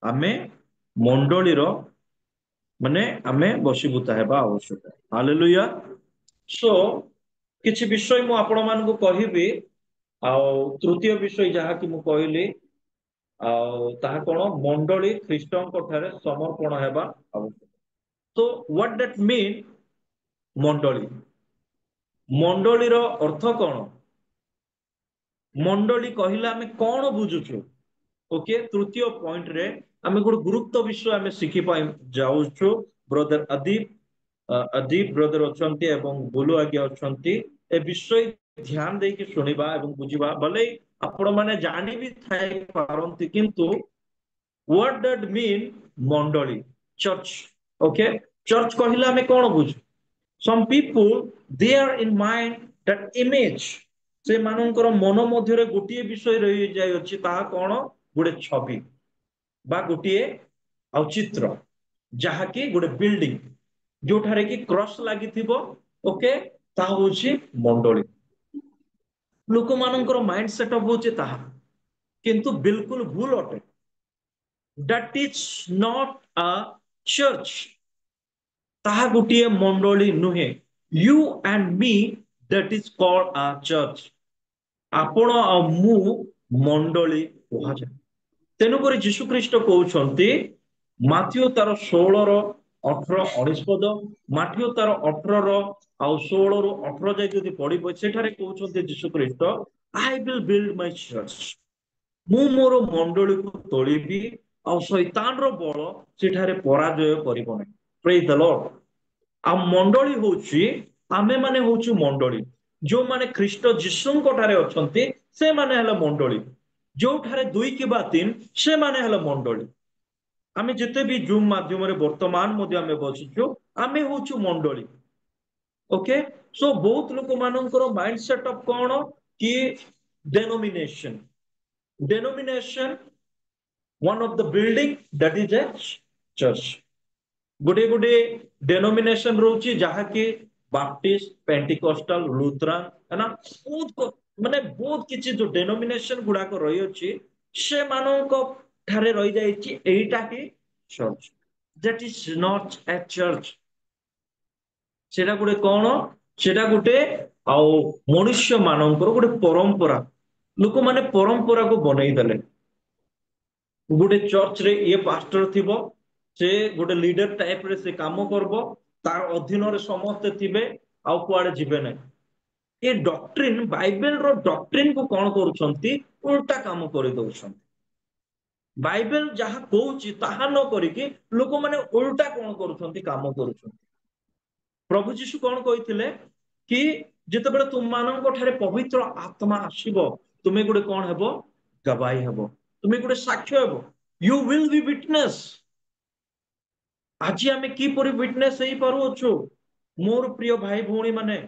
[SPEAKER 1] ଆମେ ମଣ୍ଡଳୀର ମାନେ ଆମେ ବଶୀଭୂତା ହେବା ଆବଶ୍ୟକ। ହାଲେଲୁୟା। ସୋ କିଛି ବିଷୟ ମୁଁ ଆପଣ ମାନଙ୍କୁ କହିବି। ଆଉ ତୃତୀୟ ବିଷୟ ଯାହାକି ମୁଁ କହିଲି, ଆଉ ତାହା କଣ? ମଣ୍ଡଳୀ ଖ୍ରୀଷ୍ଟଙ୍କ ଠାରେ ସମର୍ପଣ ହେବା ଆବଶ୍ୟକ। ତ ହ୍ୱାଟ ଡାଟ୍ ମିନ୍ ମଣ୍ଡଳୀ? ମଣ୍ଡଳୀର ଅର୍ଥ କଣ? ମଣ୍ଡଳୀ କହିଲେ ଆମେ କଣ ବୁଝୁଛୁ? ଓକେ, ତୃତୀୟ ପଏଣ୍ଟରେ ଆମେ ଗୋଟେ ଗୁରୁତ୍ୱ ବିଷୟ ଆମେ ଶିଖିବା ଯାଉଛୁ। ବ୍ରଦର ଅଦୀପ ବ୍ରଦର ଅଛନ୍ତି ଏବଂ ବୁଲୁ ଆଜ୍ଞା ଅଛନ୍ତି। ଏ ବିଷୟ ଧ୍ୟାନ ଦେଇକି ଶୁଣିବା ଏବଂ ବୁଝିବା। ଭଲେ ଆପଣ ମାନେ ଜାଣି ବି ଥାଇ ପାରନ୍ତି, କିନ୍ତୁ what that mean ମଣ୍ଡଳୀ, ଚର୍ଚ୍ଚ? ଓକେ, ଚର୍ଚ୍ଚ କହିଲେ ଆମେ କଣ ବୁଝୁ? some people they are in mind that image, ସେମାନଙ୍କର ମନ ମଧ୍ୟରେ ଗୋଟିଏ ବିଷୟ ରହିଯାଇଅଛି, ତାହା କଣ? ଗୋଟେ ଛବି ବା ଗୋଟିଏ ଆଉ ଚିତ୍ର, ଯାହାକି ଗୋଟେ ବିଲ୍ଡିଂ ଯୋଉଠାରେ କି କ୍ରସ ଲାଗିଥିବ। ଓକେ, ତାହା ହଉଛି ମଣ୍ଡଳୀ। ଲୋକମାନଙ୍କର ମାଇଣ୍ଡ ସେଟଅପ୍ ହଉଛି ତାହା, କିନ୍ତୁ ବିଲକୁଲ ଭୁଲ ଅଟେ। that is not a church, ତାହା ଗୋଟିଏ ମଣ୍ଡଳୀ ନୁହେଁ। you and me, that is called a church, ଆପଣ ଆଉ ମୁଁ ମଣ୍ଡଳୀ କୁହାଯାଏ। ତେଣୁକରି ଯୀଶୁ ଖ୍ରୀଷ୍ଟ କହୁଛନ୍ତି ମାଥିଓ ତାର 16:18-19, ମାଥିଓ ତାର 18:16-18 ଯାଇ ଯଦି ପଢିବ, ସେଠାରେ କହୁଛନ୍ତି ଯୀଶୁ ଖ୍ରୀଷ୍ଟ, I will build my church, ମୁଁ ମୋର ମଣ୍ଡଳୀକୁ ତୋଳିବି ଆଉ ଶୈତାନର ବଳ ସେଠାରେ ପରାଜୟ କରିବ ନାହିଁ। ପ୍ରେଜ୍ ଦ ଲର୍ଡ। ଆଉ ମଣ୍ଡଳୀ ହଉଛି, ଆମେ ମାନେ ହଉଛୁ ମଣ୍ଡଳୀ, ଯୋଉମାନେ ଖ୍ରୀଷ୍ଟ ଯୀଶୁଙ୍କ ଠାରେ ଅଛନ୍ତି ସେମାନେ ହେଲେ ମଣ୍ଡଳୀ। जोठारे दुई किबा तीन से माने हेला मंडली आमे जिते भी जूम माध्यम रे वर्तमान मध्ये आमे बसिଛୁ आमे होछु मंडली ओके सो बहुत लोक मानकर माइंड सेटअप कोन कि denomination denomination one of the building that is a church गोटे गोटे डेनोमिनेशन रोची जहा कि बाप्टिस्ट पेंटिकोस्टल लुथरान है ना बहुत माने बहुत किछि जो डेनोमिनेशन गुडाक रही अछि से मानक ठारे रही जाइछि एटा कि church that is not a church सेटा गोटे कोन सेटा गोटे आउ मनुष्य मानकर गोटे परंपरा लोक माने परंपरा को बनै देले गोटे चर्च रे ये पास्टर थिबो से गोटे लीडर टाइप रे से काम करबो तार अधीन रे समस्त थिबे आउ कुआडे जिबे नै ये डॉक्ट्रिन बाइबल रो डॉक्ट्रिन को कोन करूछंती उल्टा काम करि दउछंती बाइबल जहा कहूची ताहा न करिकि लोक माने उल्टा कोन करूछंती काम करूछंती प्रभु यीशु कोन कहिथिले कि जेतेबेले तुम मानक ठारे पवित्र आत्मा आसीबो तुमे गोटे कोन हेबो गवाही हेबो तुमे गोटे साक्ष्य हेबो यू विल बी विटनेस आज आमे की परि विटनेस हेई पारु अछु मोर प्रिय भाई भौणी माने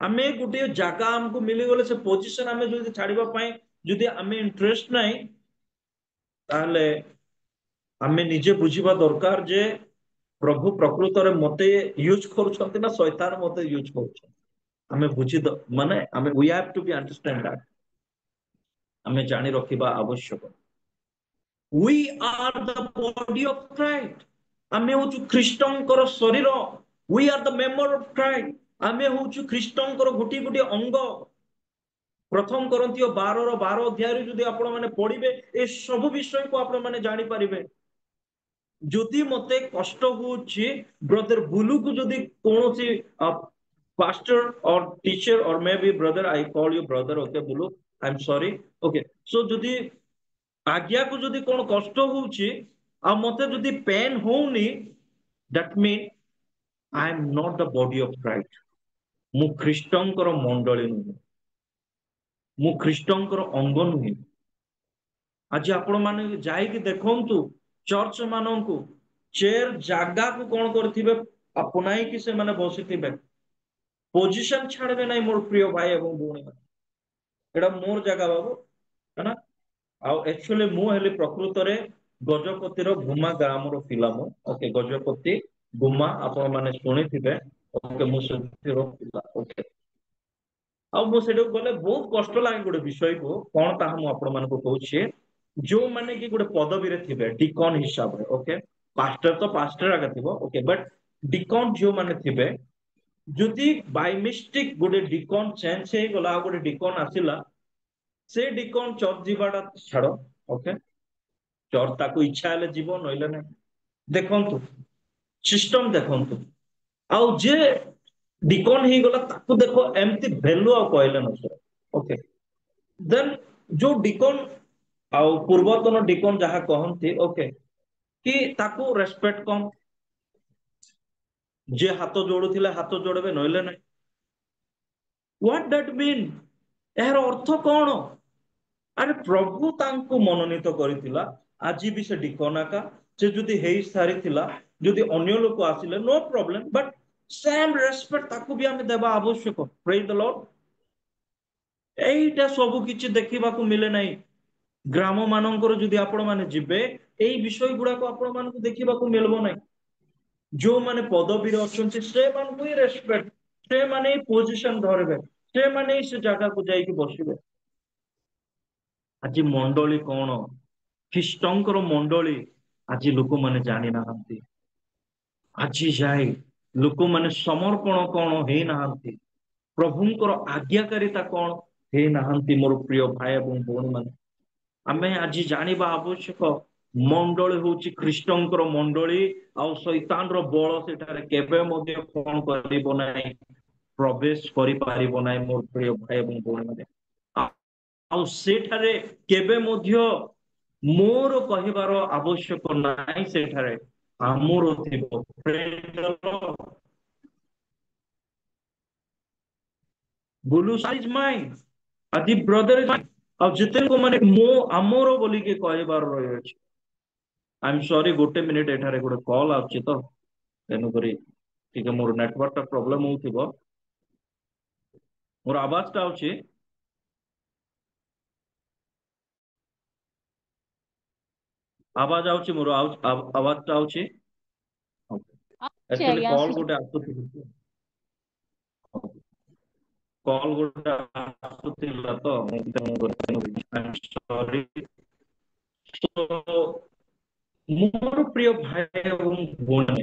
[SPEAKER 1] आमे गोटे जागा हमको मिली गले से पोजीशन आमे जदि छाड़िबा पई जदि आमे इंटरेस्ट नाही ताले आमे निजे बुझिबा दरकार जे प्रभु प्रकृत रे मते यूज करूछंती ना शैतान मते यूज करूछंती आमे बुझि माने आमे we have to be understand that आमे जानि रखिबा आवश्यक we are the body of Christ आमे होछु ख्रीष्टंकर शरीर we are the member of Christ आमे होछु ख्रीष्टंकर गोटी गोटी अंग प्रथम करंतियो 12 रो 12 अध्याय रे जदि आपण माने पढिबे ए सब विषय को आपण माने जानि परिबे যদি মতে কষ্ট হচ্ছে ব্রাদার বুলুকু যদি কোনসি pastor or teacher or maybe brother I call you brother okay Bulu I'm sorry okay so যদি আজ্ঞা কু যদি কোন কষ্ট হচ্ছে আর মতে যদি pen হোউনি that mean I am not the body of Christ ମୁଁ ଖ୍ରୀଷ୍ଟଙ୍କର ମଣ୍ଡଳୀ ନୁହେଁ ମୁଁ ଖ୍ରୀଷ୍ଟଙ୍କର ଅଙ୍ଗ ନୁହେଁ ଆଜି ଆପଣ ମାନେ ଯାଇକି ଦେଖନ୍ତୁ ଚର୍ଚ୍ଚ ମାନଙ୍କୁ चेयर जागा को कौन करथिबे अपनाई कि से माने बसिथिबे पोजीशन छाड़बे नाही मोर प्रिय भाई एवं भौणी एटा मोर जागा बाबू है ना आ एक्चुअली मु हेली प्रकृत रे गजपति रो गुमा ग्राम रो पिला मु ओके गजपति गुमा आपण माने सुनिथिबे ओके मु सुनिथिरो पिला ओके आ मु सेडो गले बहुत कष्ट लागे गोटे विषय को कोन ताहा मु आपण मानको कहूछि जो माने कि गोटे पदवी रे थिबे डिकन हिसाब रे ओके पास्टर तो पास्टर आगे थिबो ओके बट डिकन जो माने थिबे जदि बाय मिस्टेक गोटे डिकन चेंज हे गला गोटे डिकन आसिला से डिकन चर्च जीवाटा छाड़ ओके चर्च ताको इच्छा हेले जीव नइले नै देखंतु सिस्टम देखंतु आउ जे डिकन हे गला ताको देखो एम्ति वैल्यू आ कहले न सर ओके देन जो डिकन आउ पूर्वतन डिकन जहा कहंती ओके कि ताको रेस्पेक्ट कम जे हाथ जोड़ुथिले हाथ जोड़बे नइले नै व्हाट दैट मीन एहर अर्थ कोन अरे प्रभु तांको मनोनीत करितिला आज भी से डिकनाका से जदि हेई सारी थिला जदि अन्य लोक आसिले no problem but same respect ताको भी हमें देबा आवश्यक प्रेज द लॉर्ड एईटा सब किछि देखिबा को मिले नै ग्राम मानकर जदि आपण माने जिबे एई विषय गुडा को आपण मानको देखिबा को मिलबो नै जो माने पदवी रे अछंती से मानको ही रेस्पेक्ट से माने ही पोजीशन धरबे से माने ही से जगह को जाई के बसिबे आज मंडली कोन ख्रीष्टंकर मंडली आज लोक माने जानि नाहंती आज जाय लोक माने समर्पण कोन हे नाहंती प्रभुंकर आज्ञाकारिता कोन हे नाहंती मोर प्रिय भाई एवं भौणी माने आमे आज जानिबा आवश्यक मंडली होची ख्रीष्टंकर मंडली आ शैतान रो बळ सेठारे केबे मध्ये कोन करिबो नाही प्रवेश करि पारिबो नाही मोर प्रिय भाई एवं भौणी माने आ सेठारे केबे मध्ये मोर कहिबार आवश्यक नाही सेठारे आमोर थिबो बुलू साइज माइन आदि ब्रदर ଆଉ ଯେତେ ଲୋକ ମାନେ ମୋ ଆମର ବୋଲିକି କହିବାର ରହିଅଛି। ଆଇ ଏମ୍ ସରି, ଗୋଟେ ମିନିଟ୍, ଏଠାରେ ଗୋଟେ କଲ୍ ଆସୁଛି ତ, ତେଣୁକରି ଟିକେ ମୋର ନେଟୱାର୍କଟା ପ୍ରୋବ୍ଲେମ ହଉଥିବ। ମୋର ଆବାଜଟା ଆଉଛି? ଆବାଜ ଆଉଛି ମୋର? ଆବାଜଟା ଆଉଛି?
[SPEAKER 2] ଆସୁଛି
[SPEAKER 1] ଆକ୍ଚୁଆଲି
[SPEAKER 2] ଆଜ୍ଞା
[SPEAKER 1] କଲ୍
[SPEAKER 2] ଆସୁଛି।
[SPEAKER 1] ଗୋଟେ ଆସୁଥିଲା, କଲ୍ ଗୋଟେ ଆସୁଥିଲା ତ, ସରି। ମୋର ପ୍ରିୟ ଭାଇ ଏବଂ ଭଉଣୀ,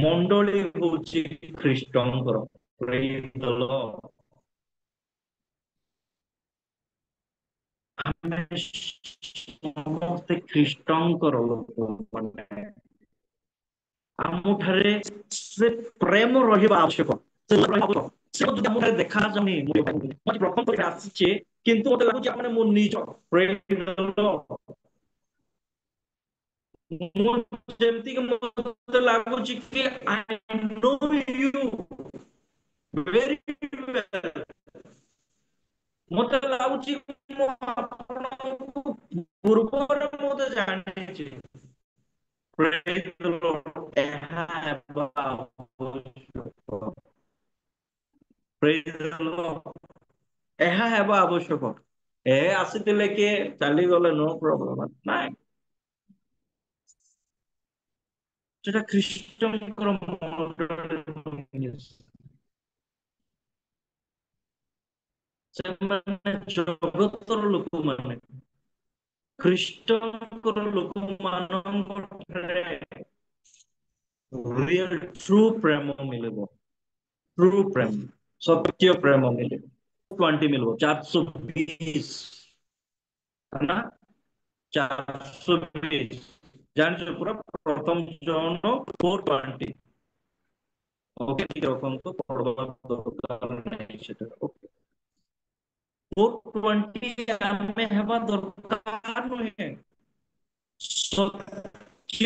[SPEAKER 1] ମଣ୍ଡଳୀ ହଉଛି ଖ୍ରୀଷ୍ଟଙ୍କର। Praise the Lord। ଆମେ ସମସ୍ତେ ଖ୍ରୀଷ୍ଟଙ୍କର ଲୋକ ମାନେ, ଆମଠାରେ ସେ ପ୍ରେମ ରହିବା ଆବଶ୍ୟକ। ସେ ରହିବା ଆବଶ୍ୟକ। ସେ ଯଦି ଆମଠାରେ ଦେଖାଯାଉନି, ମୁଁ ପ୍ରଥମ କରି ଆସିଛି, କିନ୍ତୁ ମତେ ଲାଗୁଛି ମାନେ ମୁଁ ନିଜ Praise the Lord। ମୁଁ ଯେମିତିକି ମତେ ଲାଗୁଛି କି I know you very well। ମତେ ଲାଗୁଛି ମୁଁ ଆପଣଙ୍କୁ ପୂର୍ବରୁ ମତେ ଜାଣିଛି। Praise the Lord। ଏହା ହେବା ଆବଶ୍ୟକ। Praise the Lord। ଏହା ହେବା ଆବଶ୍ୟକ। ଏ ଆସିଥିଲେ କିଏ ଚାଲିଗଲେ, ନୋ ପ୍ରୋବ୍ଲେମ, ନାଇଁ, ସେଟା ଖ୍ରୀଷ୍ଟଙ୍କର ମଣ୍ଡଳୀ। ସେମାନେ ଜଗତର ଲୋକମାନେ, ଖ୍ରୀଷ୍ଟଙ୍କର ଲୋକମାନଙ୍କଠାରେ ରିଏଲ ଟ୍ରୁ ପ୍ରେମ ମିଳିବ। ଟ୍ରୁ ପ୍ରେମ, ସତ୍ୟ ପ୍ରେମ ମିଳିବ। 20 ମିଳିବ, 420 है ना, 420 ଜାଣିଛ ପୁରା, ପ୍ରଥମ ଜନ 420। ଓକେ, ଟିକେ ରଖନ୍ତୁ, ପଢବା ଦରକାର ନାହିଁ ସେଟା। ଓକେ, 420 ଆମେ ହେବା ଦରକାର ନୁହେଁ। ସତ୍ୟ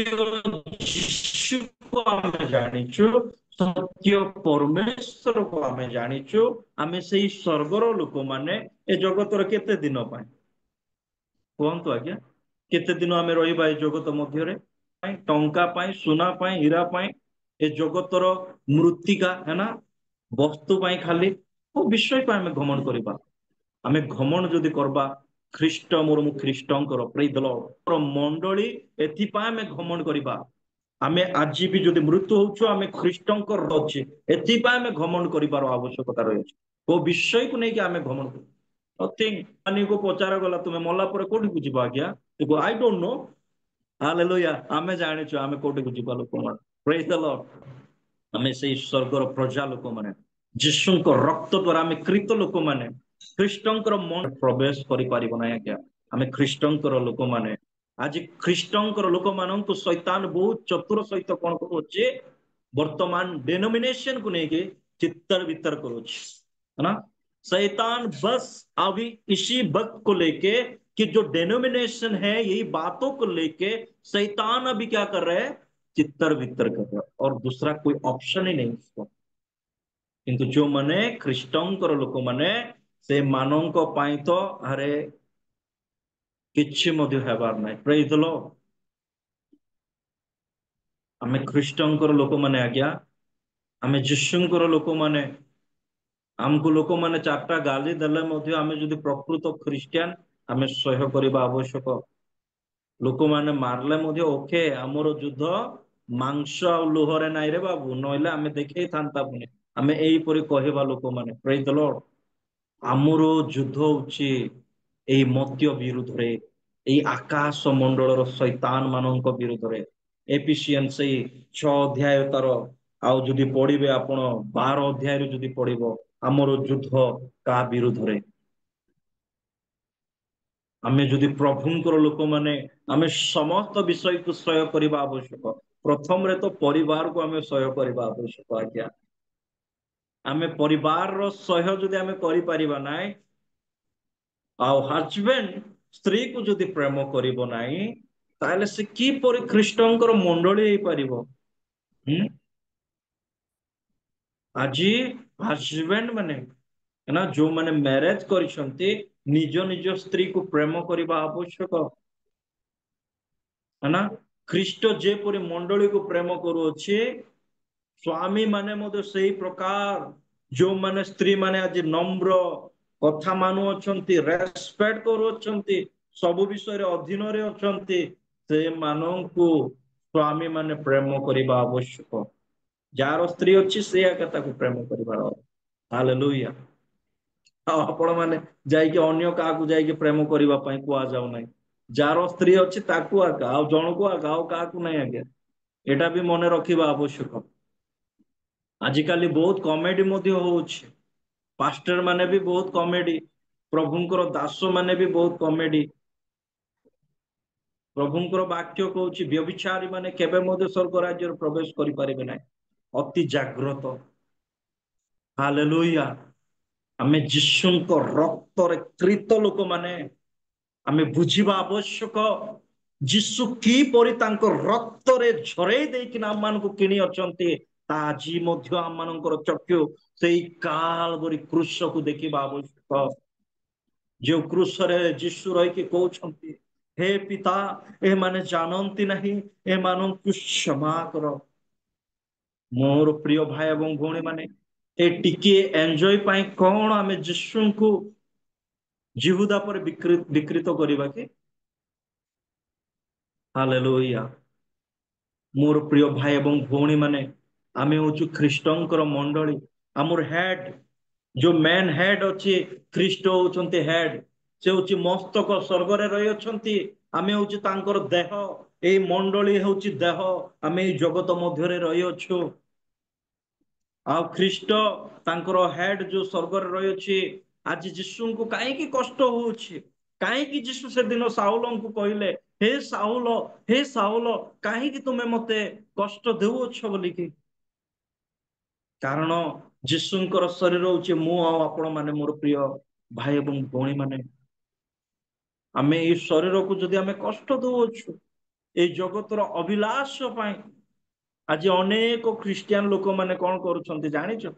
[SPEAKER 1] ଯୀଶୁକୁ ଆମେ ଜାଣିଛୁ, ସତ୍ୟ ପରମେଶ୍ୱରକୁ ଆମେ ଜାଣିଛୁ। ଆମେ ସେଇ ସ୍ୱର୍ଗର ଲୋକମାନେ ଏ ଜଗତର କେତେ ଦିନ ପାଇଁ? କୁହନ୍ତୁ ଆଜ୍ଞା, କେତେ ଦିନ ଆମେ ରହିବା ଏ ଜଗତ ମଧ୍ୟରେ? ଟଙ୍କା ପାଇଁ, ସୁନା ପାଇଁ, ହୀରା ପାଇଁ, ଏ ଜଗତର ମୃତ୍ତିକା है ना, ବସ୍ତୁ ପାଇଁ ଖାଲି, କୋଉ ବିଷୟ ପାଇଁ ଆମେ ଘମଣ୍ଡ କରିବା? ଆମେ ଘମଣ୍ଡ ଯଦି କରିବା, ଖ୍ରୀଷ୍ଟ ମୋର, ମୁଁ ଖ୍ରୀଷ୍ଟଙ୍କର ମଣ୍ଡଳୀ, ଏଥିପାଇଁ ଆମେ ଘମଣ୍ଡ କରିବା। ଆମେ ଆଜି ବି ଯଦି ମୃତ୍ୟୁ ହଉଛୁ, ଆମେ ଖ୍ରୀଷ୍ଟଙ୍କର ଅଛି, ଏଥିପାଇଁ ଆମେ ଘମଣ୍ଡ କରିବାର ଆବଶ୍ୟକତା ରହିଛି। କୋଉ ବିଷୟକୁ ନେଇକି ଆମେ ଘମଣ୍ଡ କରୁ? କୁ ପଚାର ଗଲା, ତୁମେ ମଲା ପରେ କୋଉଠିକୁ ଯିବ ଆଜ୍ଞା? I don't know. ହାଲେଲୁୟା। ଆମେ ଜାଣିଛୁ ଆମେ କୋଉଠିକୁ ଯିବା ଲୋକମାନେ। ପ୍ରେଜ୍ ଦ ଲର୍ଡ। ଆମେ ସେଇ ସ୍ୱର୍ଗର ପ୍ରଜା ଲୋକମାନେ, ଯୀଶୁଙ୍କ ରକ୍ତ ଦ୍ୱାରା ଆମେ କ୍ରୀତ ଲୋକମାନେ। ଖ୍ରୀଷ୍ଟଙ୍କର ମନ ପ୍ରବେଶ କରିପାରିବ ନାହିଁ ଆଜ୍ଞା। ଆମେ ଖ୍ରୀଷ୍ଟଙ୍କର ଲୋକମାନେ। ଆଜି ଖ୍ରୀଷ୍ଟଙ୍କର ଲୋକମାନଙ୍କୁ ଶୈତାନ ବହୁତ ଚତୁର ସହିତ କଣ କରୁଛି, ବର୍ତ୍ତମାନ डेनोमिनेशन को लेके चित्तर वित्तर करुच, है ना। शैतान बस अभी इसी वक्त को लेके कि जो डेनोमिनेशन है, यही बातों को लेके शैतान अभी क्या कर रहा है, चित्तर वित्तर कर रहा है, और दूसरा कोई ऑप्शन ही नहीं उसको। किंतु जो माने ख्रीष्टंकर लोक माने, से मानंक पाई तो अरे किछि मध्य हेबार नाही। Praise the Lord. आमे ख्रीष्टंकर लोक माने आज्ञा, आमे जिशुंकर लोक माने, आमको लोक माने चारटा गाली देले मध्य आमे जदि प्रकृत ख्रीस्टियन, आमे सह्य करिबा आवश्यक। लोक माने मारले मध्य ओके, आमर युद्ध मांस आ लोहरे नाई रे बाबू, नइले आमे देखै थांता पुनी, आमे एई परि कहिबा लोक माने। Praise the Lord. आमर युद्ध होछि एई मत्य विरुद्धरे, एई आकाश मंडलर शैतान मानक विरुद्धरे। एफिसियंस 6 अध्याय तार आउ जदि पढ़िबे आपण 12 अध्याय रे जदि पढ़िबो, आमर युद्ध का विरुद्धरे। आमे जदि प्रभुंकर लोक माने, आमे समस्त विषय को सह्य करिबा आवश्यक। प्रथम रे तो परिवार को आमे सह्य करिबा आवश्यक आज्ञा। आमे परिवार रो सह्य जदि आमे करि परिबा नाइ, आउ हजबैंड स्त्री को जदि प्रेम करिबो नाइ, ताले से की परि ख्रीष्टंकर मंडली हेई परिबो? आज हजबैंड माने ना, जो माने मैरिज करिसंती, निज निज स्त्री को प्रेम करने आवश्यक है ना। ख्रीष्ट जेपरी मंडली को प्रेम करुअछि स्वामी माने मध्य सेही प्रकार जो माने स्त्री माने आज नम्र कथा मानु अछंती रेस्पेक्ट करू अछंती सब विषय रे अधीन रे अछंती से मानंकु स्वामी माने प्रेम करिबा आवश्यक जार स्त्री अछि से आके ताको प्रेम करिबार हालेलुया। आपण माने जाइके अन्य काहाकू जाइके प्रेम करिबा पई कुआ जाउ नै जार स्त्री अछि ताकू आका आ जणको आका आ काहाकू नै आके एटा भी मने रखिबा आवश्यक। आजिकाली बहुत कॉमेडी मध्य होउछि पास्टर माने भी बहुत कॉमेडी प्रभुंकर दास माने भी बहुत कॉमेडी प्रभुंकर वाक्य कहूछि व्यभिचारी माने केबे मध्य स्वर्ग राज्य प्रवेश करि परिबे नै अति जाग्रत हालेलुया। आमे जिसुंको रक्त रे कृत लोक माने आमे बुझिबा आवश्यक जिसु की परि तांको रक्त रे झरेई देकी नाम मान को किनी अछंती आजी मध्य आम मानकर चक्षु सेई कालवरी क्रूश को देखिबा आवश्यक जो क्रूश रे जिसु रही के कहउछंती हे पिता ए माने जानंती नहीं ए मानंकु क्षमा कर। मोर प्रिय भाई एवं भौणी माने ए टिके एंजॉय पाई कौन आमे जिसु को जिहुदा पर विकृत करबा कि हालेलुया। मोर प्रिय भाई एवं भौणी माने आमे होचु ख्रीष्टंकर मंडली आमर हेड जो मेन हेड अछि ख्रीष्ट होचंती हेड से होची मस्तक स्वर्ग रे रही अछंती आमे होची तांकर देह ए मंडली होची देह आमे ए जगत मध्य रे रही अछु आ ख्रीष्ट तांकर हेड जो स्वर्ग रे रही अछि आज यीशु को काहे की कष्ट होउछि काहे की यीशु से दिन साउल को कहले हे साउल काहे की तुमे मते कष्ट देउछ बोली की कारण यीशुंकर शरीर होउछि मु आ आपण माने मोर प्रिय भाई एवं भौणी माने आमे ए शरीर को जदि आमे कष्ट देउछु ए जगतर अभिलाष पाई आज अनेक ख्रिस्टियन लोक माने कौन करुछंती जानिଛ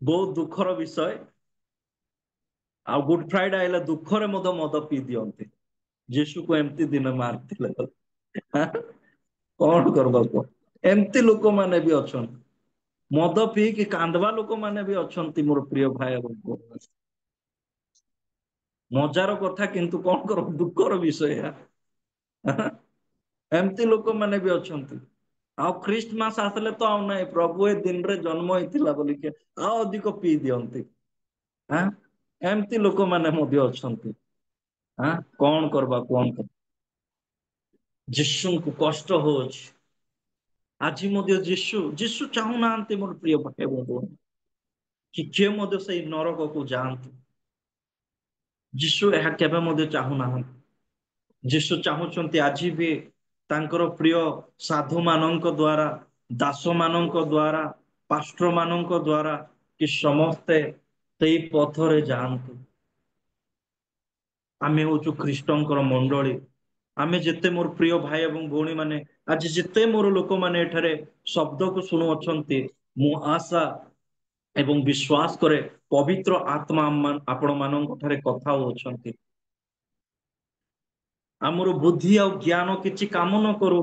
[SPEAKER 1] बहुत दुखर विषय आ गुड फ्राइडे आइला दुखरे मद मद पी दियंती यीशु को एमती दिन मारथिले कौन करबा को एमती लोक माने भी अछन मद पी कि कांदवा लोक माने भी अछंती मोर प्रिय भाई एवं भौणी मजार कथा किंतु कौन कर दुखर विषय एमती लोक माने भी अछंती आ ख्रिस्टमास आसले तो आ नहीं प्रभु ए दिन रे जन्म होइतिला बोली के आ अधिक पी दियंती हां एमती लोक माने मध्य अछंती हां कौन करबा कौन कर यीशु को कष्ट होछ आज मध्य यीशु यीशु चाहू नांती मोर प्रिय भाई बंधु कि के मध्य से नरक को जानतु यीशु यह केबे मध्य चाहू ना यीशु चाहूचंती आज भी तांकर प्रिय साधु मानक द्वारा दास मानक द्वारा पास्टर मानक द्वारा कि समस्ते सेई पथरे जानतु आमे होचु ख्रीष्टंकर मंडली आमे जेते मोर प्रिय भाई एवं भौणी माने आज जेते मोर लोक माने एठारे शब्द को सुनु अछंती मु आशा एवं विश्वास करे पवित्र आत्मा आपण मानक ठारे कथा होछंती आमर बुद्धि आ ज्ञान किछि काम न करू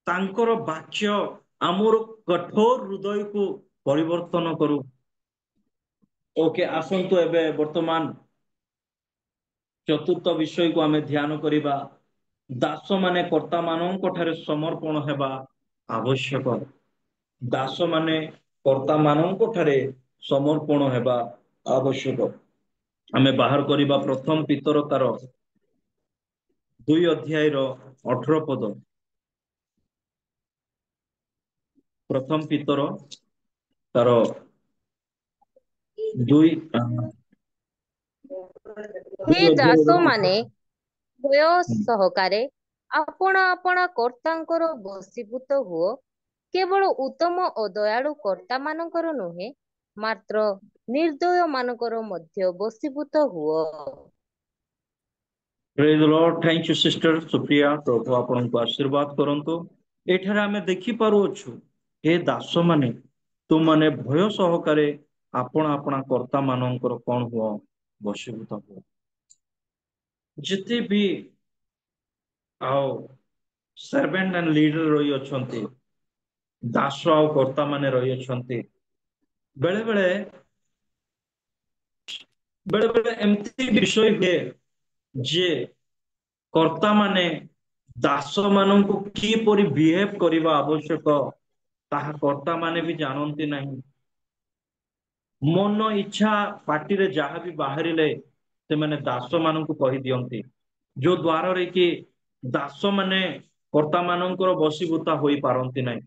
[SPEAKER 1] तांकर वाक्य आमर कठोर हृदय को परिवर्तन करू ओके आसंतु एबे वर्तमान चतुर्थ विषय को आमे ध्यान करिबा दास माने कर्ता मानक ठारे समर्पण हेबा आवश्यक दास माने कर्ता मानक ठारे समर्पण हेबा आवश्यक आमे बाहर करिबा प्रथम पितर तार 2 अध्याय रो 18 पद प्रथम पितर तार 2
[SPEAKER 2] हे
[SPEAKER 1] 2
[SPEAKER 2] ଦାସ
[SPEAKER 1] अध्याय
[SPEAKER 2] ମାନେ ଭୟ ସହକାରେ ଆପଣ ଆପଣ କର୍ତ୍ତାଙ୍କର ବଶୀଭୂତ ହୁଅ କେବଳ ଉତ୍ତମ ଓ ଦୟାଳୁ କର୍ତ୍ତା ମାନଙ୍କର ନୁହେଁ ମାତ୍ର ନିର୍ଦ୍ଦୟ ମାନଙ୍କର ମଧ୍ୟ ବଶୀଭୂତ ହୁଅ।
[SPEAKER 1] Praise the Lord thank you sister Supriya प्रभु आपनको आशीर्वाद करंतु एठारे आमे देखि पारो छु हे दास माने तुम माने भय सहकारे ଆପଣ ଆପଣା କର୍ତ୍ତା ମାନଙ୍କର କଣ ହୁଅ ବଶୀଭୂତ ହୁଅ। ଯେତେ ବି ଆଉ ସର୍ଭେଣ୍ଟ ଆଣ୍ଡ ଲିଡର ରହି ଅଛନ୍ତି, ଦାସ ଆଉ କର୍ତ୍ତା ମାନେ ରହି ଅଛନ୍ତି, ବେଳେ ବେଳେ ବେଳେ ବେଳେ ଏମିତି ବିଷୟ ହୁଏ ଯେ କର୍ତ୍ତା ମାନେ ଦାସ ମାନଙ୍କୁ କିପରି ବିହେଭ କରିବା ଆବଶ୍ୟକ ତାହା କର୍ତ୍ତା ମାନେ ବି ଜାଣନ୍ତି ନାହିଁ। ମନ ଇଚ୍ଛା ପାଟିରେ ଯାହା ବି ବାହାରିଲେ ସେମାନେ ଦାସ ମାନଙ୍କୁ କହିଦିଅନ୍ତି, ଯୋଉ ଦ୍ୱାରରେ କି ଦାସ ମାନେ କର୍ତ୍ତା ମାନଙ୍କର ବଶୀଭୂତା ହୋଇପାରନ୍ତି ନାହିଁ।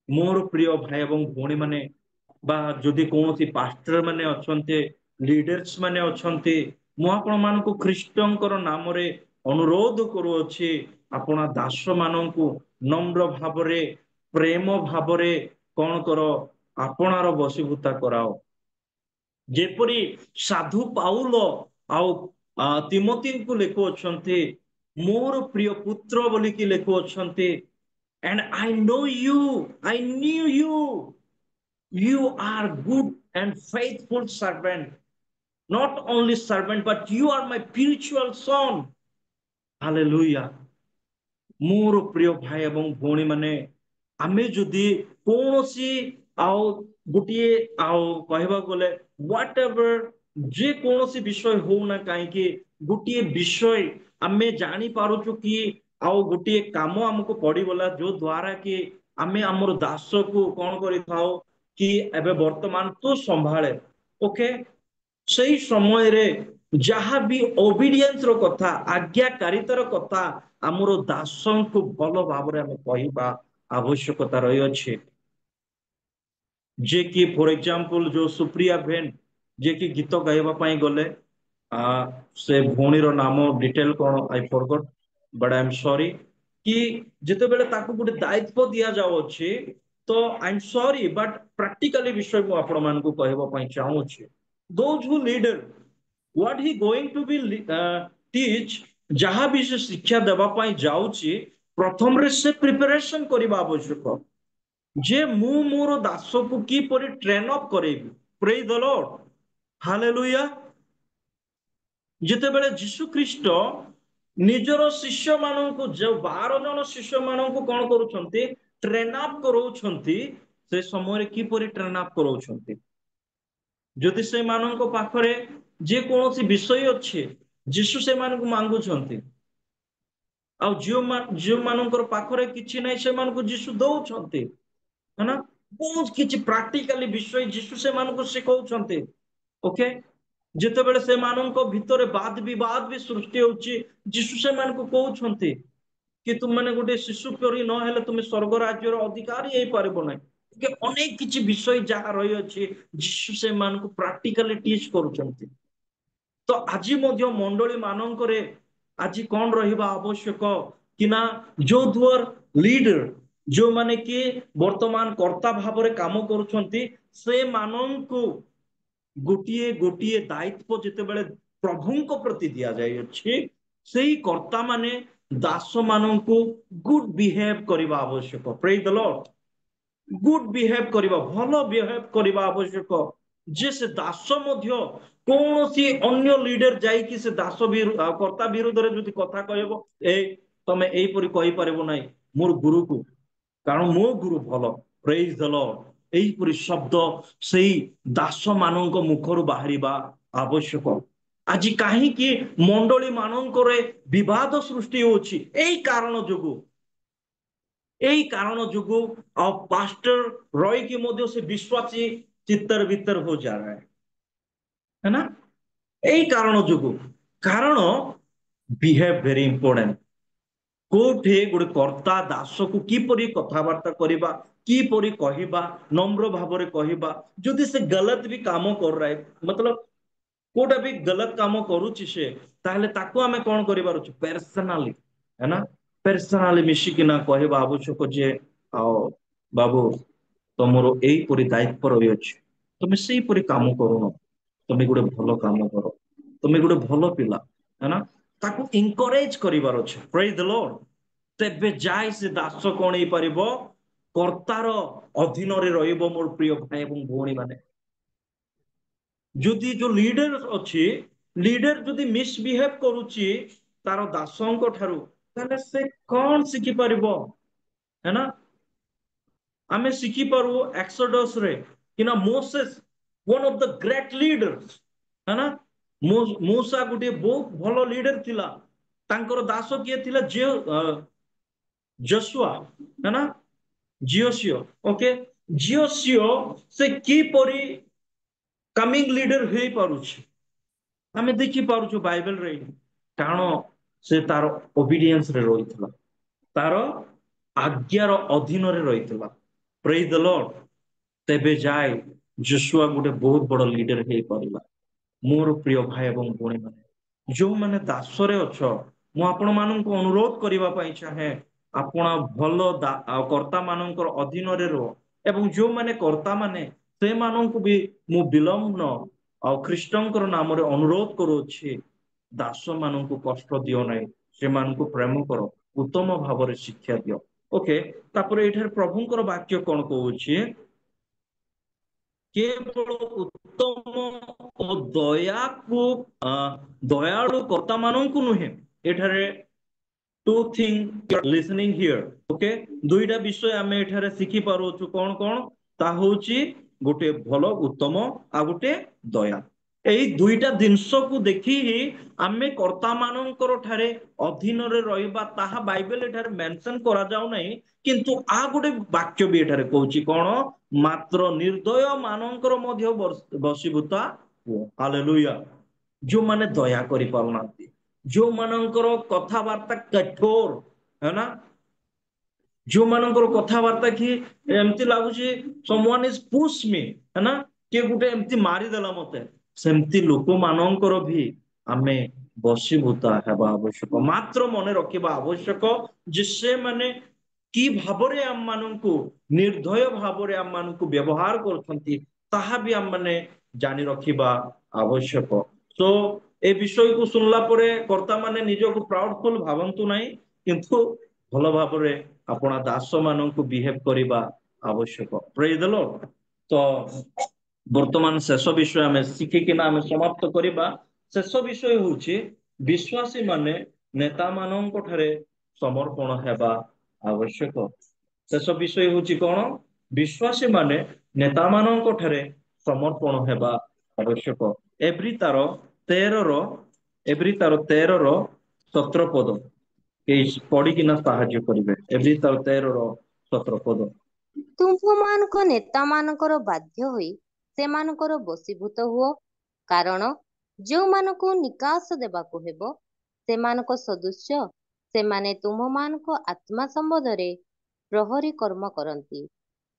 [SPEAKER 1] ମୋର ପ୍ରିୟ ଭାଇ ଏବଂ ଭଉଣୀ ମାନେ, ବା ଯଦି କୌଣସି ପାଷ୍ଟର ମାନେ ଅଛନ୍ତି, ଲିଡର୍ସ ମାନେ ଅଛନ୍ତି, ମୁଁ ଆପଣ ମାନଙ୍କୁ ଖ୍ରୀଷ୍ଟଙ୍କର ନାମରେ ଅନୁରୋଧ କରୁଅଛି, ଆପଣ ଦାସ ମାନଙ୍କୁ ନମ୍ର ଭାବରେ ପ୍ରେମ ଭାବରେ କଣ କର, ଆପଣାର ବଶୀଭୂତା କରାଅ। ଯେପରି ସାଧୁ ପାଉଲ ଆଉ ତିମୋତିଙ୍କୁ ଲେଖୁଅଛନ୍ତି, ମୋର ପ୍ରିୟ ପୁତ୍ର ବୋଲିକି ଲେଖୁଅଛନ୍ତି, and I know you, I knew you, you are good and faithful servant, not only servant but you are my spiritual son. Hallelujah. ମୋର ପ୍ରିୟ ଭାଇ ଏବଂ ଭଉଣୀ ମାନେ, ଆମେ ଯଦି କୌଣସି ଆଉ ଗୋଟିଏ ଆଉ କହିବାକୁ ଗଲେ ହ୍ୱାଟ ଏଭର ଯେ କୌଣସି ବିଷୟ ହଉନା କାହିଁକି, ଗୋଟିଏ ବିଷୟ ଆମେ ଜାଣିପାରୁଛୁ କି ଆଉ ଗୋଟିଏ କାମ ଆମକୁ ପଡିଗଲା ଯୋଉ ଦ୍ଵାରା କି ଆମେ ଆମର ଦାସକୁ କଣ କରିଥାଉ କି ଏବେ ବର୍ତ୍ତମାନ ତୁ ସମ୍ଭାଳେ, ଓକେ, ସେଇ ସମୟରେ ଯାହା ବି ଓବିଡିଏନ୍ସ ର କଥା, ଆଜ୍ଞାକାରିତାର କଥା ଆମର ଦାସଙ୍କୁ ଭଲ ଭାବରେ ଆମେ କହିବା ଆବଶ୍ୟକତା ରହିଅଛି। ଯେ କି ଫର ଏକ୍ସାମ୍ପଲ ଯୋଉ ସୁପ୍ରିୟା ବେନ ଯେ କି ଗୀତ ଗାଇବା ପାଇଁ ଗଲେ, ଆ ସେ ଭଉଣୀର ନାମ ଡିଟେଲ କଣ I forgot, but I am sorry, କି ଯେତେବେଳେ ତାକୁ ଗୋଟେ ଦାୟିତ୍ୱ ଦିଆଯାଉଅଛି, ତ I am sorry but practically ବିଷୟ ମୁଁ ଆପଣ ମାନଙ୍କୁ କହିବା ପାଇଁ ଚାହୁଁଛି, those who leader what he going to be teach, ଯାହା ବି ସେ ଶିକ୍ଷା ଦେବା ପାଇଁ ଯାଉଛି, ପ୍ରଥମରେ ସେ ପ୍ରିପାରେସନ କରିବା ଆବଶ୍ୟକ ଯେ ମୁଁ ମୋର ଦାସକୁ କିପରି ଟ୍ରେନ ଅପ୍ କରେଇବି। ପ୍ରେଜ୍ ଦ ଲର୍ଡ, ହାଲେଲୁୟା। ଯେତେବେଳେ ଯୀଶୁ ଖ୍ରୀଷ୍ଟ ନିଜର ଶିଷ୍ୟ ମାନଙ୍କୁ, ଯୋଉ 12 ଜଣ ଶିଷ୍ୟ ମାନଙ୍କୁ କଣ କରୁଛନ୍ତି, ଟ୍ରେନ ଅପ୍ କରଉଛନ୍ତି, ସେ ସମୟରେ କିପରି ଟ୍ରେନ ଅପ୍ କରଉଛନ୍ତି, ଯଦି ସେମାନଙ୍କ ପାଖରେ ଯେ କୌଣସି ବିଷୟ ଅଛି, ଯୀଶୁ ସେମାନଙ୍କୁ ମାଗୁଛନ୍ତି, ଆଉ ଯେଉଁମାନଙ୍କର ପାଖରେ କିଛି ନାହିଁ ସେମାନଙ୍କୁ ଯୀଶୁ ଦଉଛନ୍ତି, है ना, ବହୁତ କିଛି ପ୍ରାକ୍ଟିକାଲି ବିଷୟ ଯୀଶୁ ସେମାନଙ୍କୁ ଶିଖଉଛନ୍ତି। ଓକେ, ଯେତେବେଳେ ସେମାନଙ୍କ ଭିତରେ ବାଦ ବିବାଦ ବି ସୃଷ୍ଟି ହଉଛି, ଯୀଶୁ ସେମାନଙ୍କୁ କହୁଛନ୍ତି କି ତୁମମାନେ ଗୋଟେ ଶିଶୁ ପରି ନହେଲେ ତୁମେ ସ୍ୱର୍ଗ ରାଜ୍ୟର ଅଧିକାରୀ ହେଇପାରିବ ନାହିଁ। ଅନେକ କିଛି ବିଷୟ ଯାହା ରହିଅଛି ଯୀଶୁ ସେମାନଙ୍କୁ ପ୍ରାକ୍ଟିକାଲି ଟିଚ୍ କରୁଛନ୍ତି। ତ ଆଜି ମଧ୍ୟ ମଣ୍ଡଳୀ ମାନଙ୍କରେ ଆଜି କଣ ରହିବା ଆବଶ୍ୟକ କି ନା, ଯୋଉ ଦୁଆର ଲିଡର, ଯୋଉମାନେ କି ବର୍ତ୍ତମାନ କର୍ତ୍ତା ଭାବରେ କାମ କରୁଛନ୍ତି, ସେମାନଙ୍କୁ ଗୋଟିଏ ଗୋଟିଏ ଦାୟିତ୍ୱ ଯେତେବେଳେ ପ୍ରଭୁଙ୍କ ପ୍ରତି ଦିଆଯାଇଅଛି, ସେଇ କର୍ତ୍ତା ମାନେ ଦାସ ମାନଙ୍କୁ ଗୁଡ ବିହେଭ କରିବା ଆବଶ୍ୟକ। ପ୍ରେଜ୍ ଦ ଲର୍ଡ, ଗୁଡ ବିହେଭ କରିବା, ଭଲ ବିହେଭ କରିବା ଆବଶ୍ୟକ, ଯେ ସେ ଦାସ ମଧ୍ୟ କୌଣସି ଅନ୍ୟ ଲିଡର ଯାଇକି ସେ ଦାସ କର୍ତ୍ତା ବିରୁଦ୍ଧରେ ଯଦି କଥା କହିବ, ଏ ତମେ ଏଇପରି କହିପାରିବ ନାହିଁ ମୋର ଗୁରୁକୁ, କାରଣ ମୋ ଗୁରୁ ଭଲ, ପ୍ରେଜ୍ ଦ ଲର୍ଡ, ଏଇପରି ଶବ୍ଦ ସେଇ ଦାସ ମାନଙ୍କ ମୁଖରୁ ବାହାରିବା ଆବଶ୍ୟକ। ଆଜି କାହିଁକି ମଣ୍ଡଳୀ ମାନଙ୍କରେ ବିବାଦ ସୃଷ୍ଟି ହଉଛି, ଏଇ କାରଣ ଯୋଗୁ, ଏଇ କାରଣ ଯୋଗୁ ଆଉ ପାଷ୍ଟର ରହିକି ମଧ୍ୟ ସେ ବିଶ୍ୱାସୀ ଚିत्तर बित्तर हो जा रहा है ना, यही कारण जोगु, कारण बिहेव वेरी इंपोर्टेंट। कोठे गोटे कर्ता दास को किपरि कथबार्ता करिबा, किपरि कहिबा, नम्र भावरे कहिबा, जदि से गलत भी काम कर रहा है, मतलब कोटा भी गलत काम करूची से, ताहले ताको आमे कोन करिबार अछि, पर्सनाली, है ना, पर्सनाली मिशिकिना कहबा आवश्यक जे आओ बाबू तमरो एई परि दायित्व रहि अछि, तमे सेई परि काम करूनो, तमे गोटे भलो काम करो, तमे गोटे भलो पिला, है ना, ताको इनकरेज करिबार अछि। प्रेज द लॉर्ड, तेबे जाय से दास कोन हेई परिबो, कर्तार अधीन रे रहिबो। मोर प्रिय भाई एवं भौणी माने, ଯଦି ଯୋଉ ଲିଡର ଅଛି, ଲିଡର ଯଦି ମିସବିହେଭ କରୁଛି ତାର ଦାସଙ୍କ ଠାରୁ, ତାହେଲେ ସେ କଣ ଶିଖିପାରିବ? है ना? ଆମେ ଶିଖିପାରୁ ଏକ୍ସୋଡସ୍ ରେ କିନା Moses one of the great leaders, है ना? मूसा गोटे बहुत भल लीडर थिला, तांकर दास किए थिला जोशुआ, है ना? जियोसियो, ओके। जियोसियो से की परी कमिंग लीडर हे पारुछि, आमे देखि पारुछु बाइबल रे, कारण से तार ओबीडियंस रे रहितला, तार आज्ञार अधीन रे रहितला। Praise the Lord. तेबे जाय जोशुआ गोटे बहुत बड़ लीडर हे पारिला। मोर प्रिय भाई एवं भौणी माने, जो माने दासरे अछ, मु आपण माननकु अनुरोध करिवा पई चाहे, आपण भल कर्ता मानकर अधीन रे रहो, एवं जो माने कर्ता माने से माननकु भी मु विलंबन आ ख्रीष्टंकर नाम रे अनुरोध करूछि, दास माननकु कष्ट दियो नै, से माननकु प्रेम करो, उत्तम भाव शिक्षा दियो। ओके, तापर एठार प्रभुंकर वाक्य कोन कहूछि, केवल उत्तम और दया को दयालु कर्ता माननकु नुहे, एठारे two thing listening here, okay. दुईटा विषय आमे एठारे शिखि पारुछु, कोन कोन ता होछि, गोटे भलो उत्तम आ गोटे दया। एई दुईटा जिनस को देखि ही आमे कर्ता मानकर ठारे अधीन रे रहिबा, ताहा बाइबल एठारे मेंशन करा जाउ नै, किंतु आ गोटे वाक्य भी एठारे कहूछि कोन, मात्र निर्दय मानकर मध्य बसीभूता हो। हालेलुया। जो माने दया करि पारुनांती, जो मानकर कथावार्ता कठोर, है ना? जो मानकर कथावार्ता कि एमती लागुची समवन इज पुश मी, है ना? के गुटे एमती मारी देला मते, सेमती लोक मानकर भी आमे बसीभूता हेबा आवश्यक। मात्र मने रखिबा आवश्यक जे से माने कि भाबरे आम माननकु निर्दय भाबरे आम माननकु व्यवहार करछंती, ताहा भी आम माने जानि रखिबा आवश्यक। सो ए विषय को सुनला परे कर्ता माने निजको प्राउडफुल भावंतु नाही, किंतु भल भाबरे अपना दास माननकु बिहेव करिबा आवश्यक। Praise the Lord. तो वर्तमान शेष विषय आमे शिखिकिना आमे समाप्त करिबा। शेष विषय होछि, विश्वासी माने नेता माननक ठारे समर्पण हेबा आवश्यक। शेष विषय होछि कोन, विश्वासी माने नेता माननक ठारे समर्पण हेबा आवश्यक। एब्री तार 13 रो, एब्री तार 13 रो 17 पद पढ़ी किना साहाଯ୍य करिवे। एब्री तार 13 रो 17 पद।
[SPEAKER 2] ତୁମ୍ଭମାନଙ୍କ ନେତାମାନଙ୍କର ବାଧ୍ୟ ହୋଇ ସେମାନଙ୍କର ବଶୀଭୂତ ହୁଅ, କାରଣ ଯେଉଁମାନଙ୍କୁ ନିକାଶ ଦେବାକୁ ହେବ ସେମାନଙ୍କ ସଦୃଶ୍ୟ ସେମାନେ ତୁମ୍ଭମାନଙ୍କ ଆତ୍ମା ସମ୍ବନ୍ଧରେ ପ୍ରହରୀ କର୍ମ କରନ୍ତି,